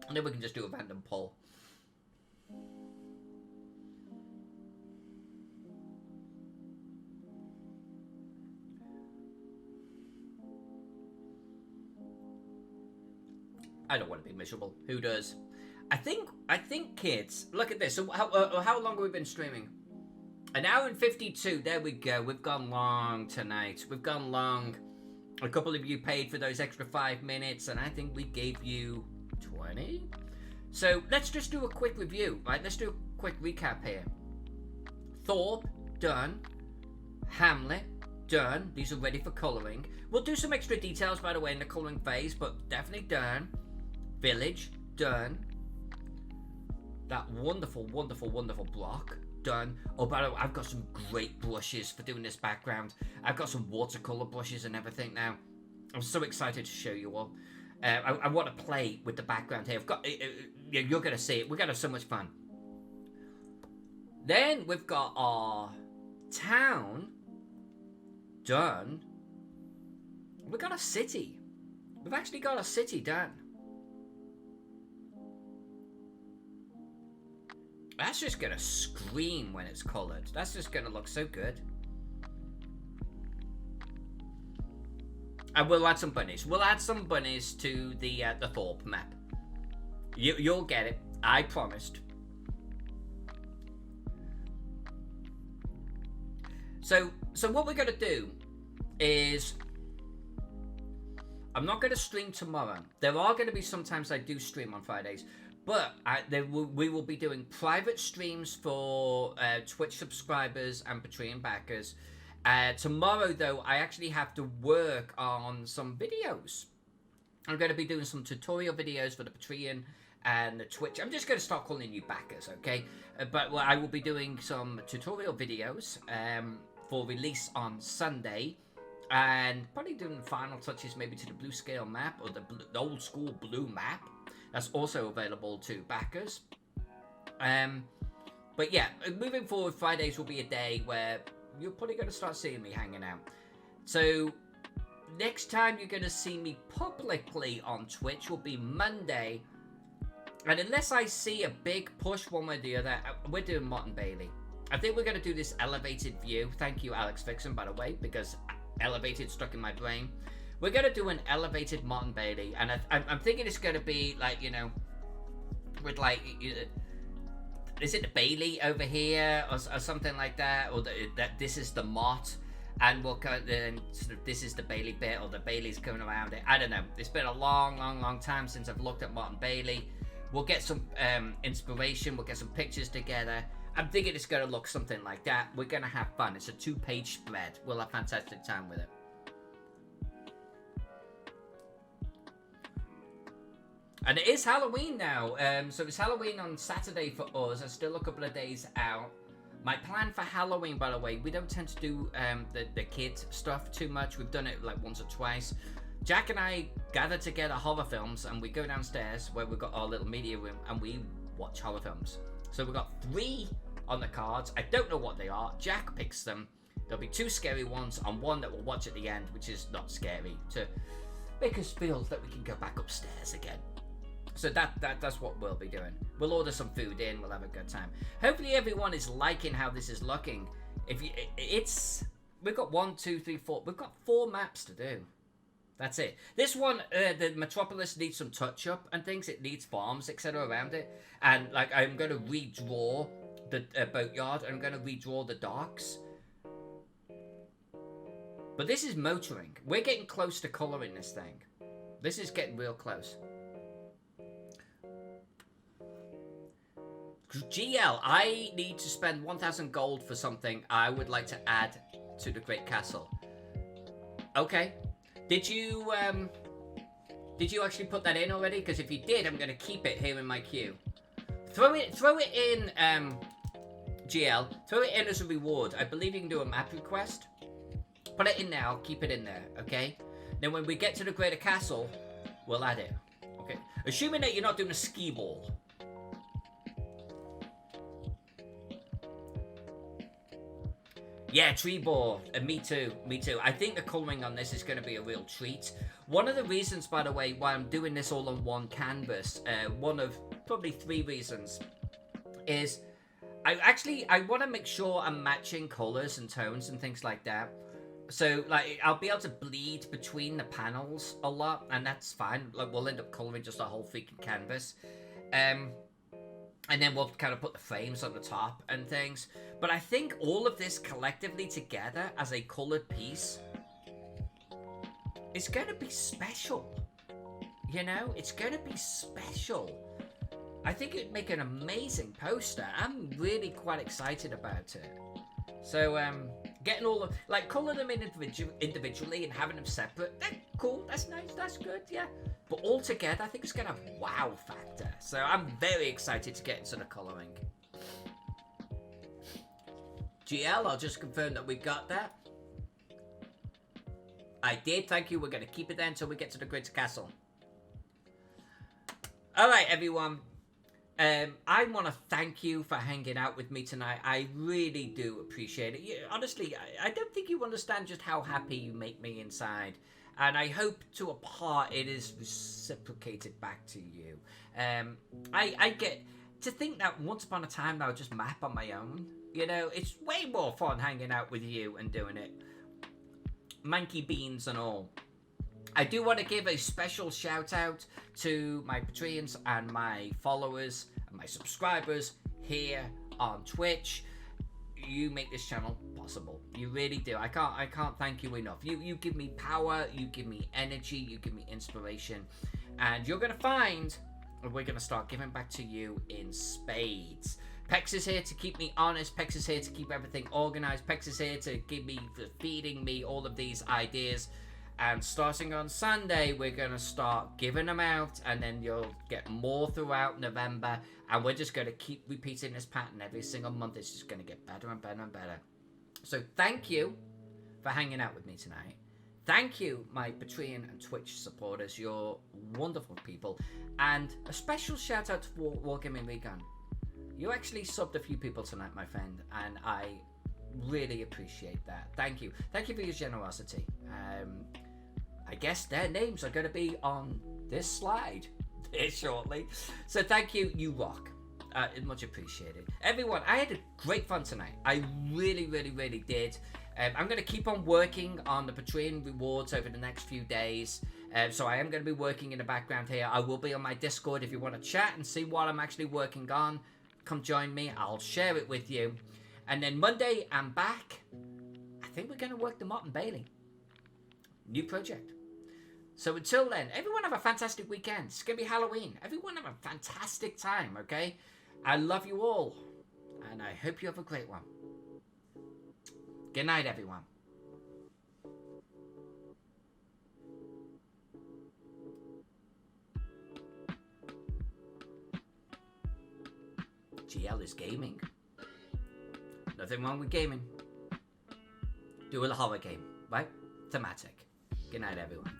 and then we can just do a random poll. I don't want to be miserable. Who does? I think kids, look at this. So how long have we been streaming? An hour and 52. There we go. We've gone long tonight. We've gone long. A couple of you paid for those extra 5 minutes, and I think we gave you 20. So let's just do a quick review, right? Let's do a quick recap here. Thorpe, done. Hamlet, done. These are ready for colouring. We'll do some extra details, by the way, in the colouring phase, but definitely done. Village, done. That wonderful, wonderful, wonderful block, done. Oh, by the way, I've got some great brushes for doing this background. I've got some watercolour brushes and everything now. I'm so excited to show you all. I want to play with the background here. I've got, you're going to see it. We're going to have so much fun. Then we've got our town, done. We've got a city. We've actually got a city done. That's just going to scream when it's coloured. That's just going to look so good. And we'll add some bunnies. We'll add some bunnies to the Thorpe map. You'll get it. I promised. So what we're going to do is, I'm not going to stream tomorrow. There are going to be sometimes I do stream on Fridays. But we will be doing private streams for Twitch subscribers and Patreon backers. Tomorrow, though, I actually have to work on some videos. I'm going to be doing some tutorial videos for the Patreon and the Twitch. I'm just going to start calling you backers, okay? But I will be doing some tutorial videos for release on Sunday. And probably doing final touches maybe to the blue scale map or the old school blue map. That's also available to backers. But yeah, moving forward, Fridays will be a day where you're probably going to start seeing me hanging out. So next time you're going to see me publicly on Twitch will be Monday. And unless I see a big push one way or the other, we're doing Mott and Bailey. I think we're going to do this elevated view. Thank you, Alex Fixon, by the way, because elevated stuck in my brain. We're going to do an elevated Mott and Bailey, and I'm thinking it's going to be like, you know, with like, is it the Bailey over here or something like that, or that this is the Mott, and we'll go then sort of this is the Bailey bit, or the Bailey's coming around it. I don't know. It's been a long time since I've looked at Mott and Bailey. We'll get some inspiration. We'll get some pictures together. I'm thinking it's going to look something like that. We're going to have fun. It's a 2-page spread. We'll have fantastic time with it. And it is Halloween now. So it's Halloween on Saturday for us. There's still a couple of days out. My plan for Halloween, by the way, we don't tend to do the kid stuff too much. We've done it like once or twice. Jack and I gather together horror films, and we go downstairs where we've got our little media room, and we watch horror films. So we've got 3 on the cards. I don't know what they are. Jack picks them. There'll be 2 scary ones and 1 that we'll watch at the end, which is not scary, to make us feel that we can go back upstairs again. So that's what we'll be doing. We'll order some food in. We'll have a good time. Hopefully everyone is liking how this is looking. We've got 1, 2, 3, 4. We've got 4 maps to do. That's it. This one, the metropolis needs some touch up and things. It needs farms, etc. around it. And like I'm going to redraw the boatyard. I'm going to redraw the docks. But this is motoring. We're getting close to colouring this thing. This is getting real close. GL, I need to spend 1,000 gold for something I would like to add to the Great Castle. Okay. Did you actually put that in already? Because if you did, I'm going to keep it here in my queue. Throw it in, GL. Throw it in as a reward. I believe you can do a map request. Put it in now. Keep it in there, okay? Then when we get to the Greater Castle, we'll add it. Okay. Assuming that you're not doing a ski ball. Yeah, tree ball. Me too. I think the colouring on this is going to be a real treat. One of the reasons, by the way, why I'm doing this all on one canvas, one of probably 3 reasons, is I want to make sure I'm matching colours and tones and things like that. So, like, I'll be able to bleed between the panels a lot, and that's fine. Like, we'll end up colouring just a whole freaking canvas. And then we'll kind of put the frames on the top and things. But I think all of this collectively together as a coloured piece is going to be special. You know? It's going to be special. I think it'd make an amazing poster. I'm really quite excited about it. So, getting all of... Like, colour them in individually and having them separate. That's cool. That's nice. That's good. Yeah. But all together, I think it's going to have a wow factor. So I'm very excited to get into the colouring. GL, I'll just confirm that we got that. I did, thank you. We're going to keep it there until we get to the Greater Castle. Alright, everyone. I want to thank you for hanging out with me tonight. I really do appreciate it. Honestly, I don't think you understand just how happy you make me inside. And I hope to a part it is reciprocated back to you. I get to think that once upon a time I would just map on my own. You know, it's way more fun hanging out with you and doing it. Monkey beans and all. I do want to give a special shout out to my Patreons and my followers and my subscribers here on Twitch. You make this channel possible. You really do. I can't thank you enough. You give me power, you give me energy, you give me inspiration, and you're gonna find we're gonna start giving back to you in spades. Pex is here to keep me honest. Pex is here to keep everything organized. Pex is here to feeding me all of these ideas. And starting on Sunday, we're going to start giving them out, and then you'll get more throughout November, and we're just going to keep repeating this pattern every single month. It's just going to get better and better and better. So thank you for hanging out with me tonight. Thank you, my Patreon and Twitch supporters. You're wonderful people. And a special shout out to Wargaming Regun. You actually subbed a few people tonight, my friend, and I really appreciate that. Thank you. Thank you for your generosity. I guess their names are going to be on this slide here shortly. So thank you. You rock. Much appreciated. Everyone, I had a great fun tonight. I really, really, really did. I'm going to keep on working on the Patreon rewards over the next few days. So I am going to be working in the background here. I will be on my Discord if you want to chat and see what I'm actually working on. Come join me. I'll share it with you. And then Monday, I'm back. I think we're going to work the Mott and Bailey. New project. So until then, everyone have a fantastic weekend. It's going to be Halloween. Everyone have a fantastic time, okay? I love you all. And I hope you have a great one. Good night, everyone. GL is gaming. Nothing wrong with gaming. Do a horror game, right? Thematic. Good night, everyone.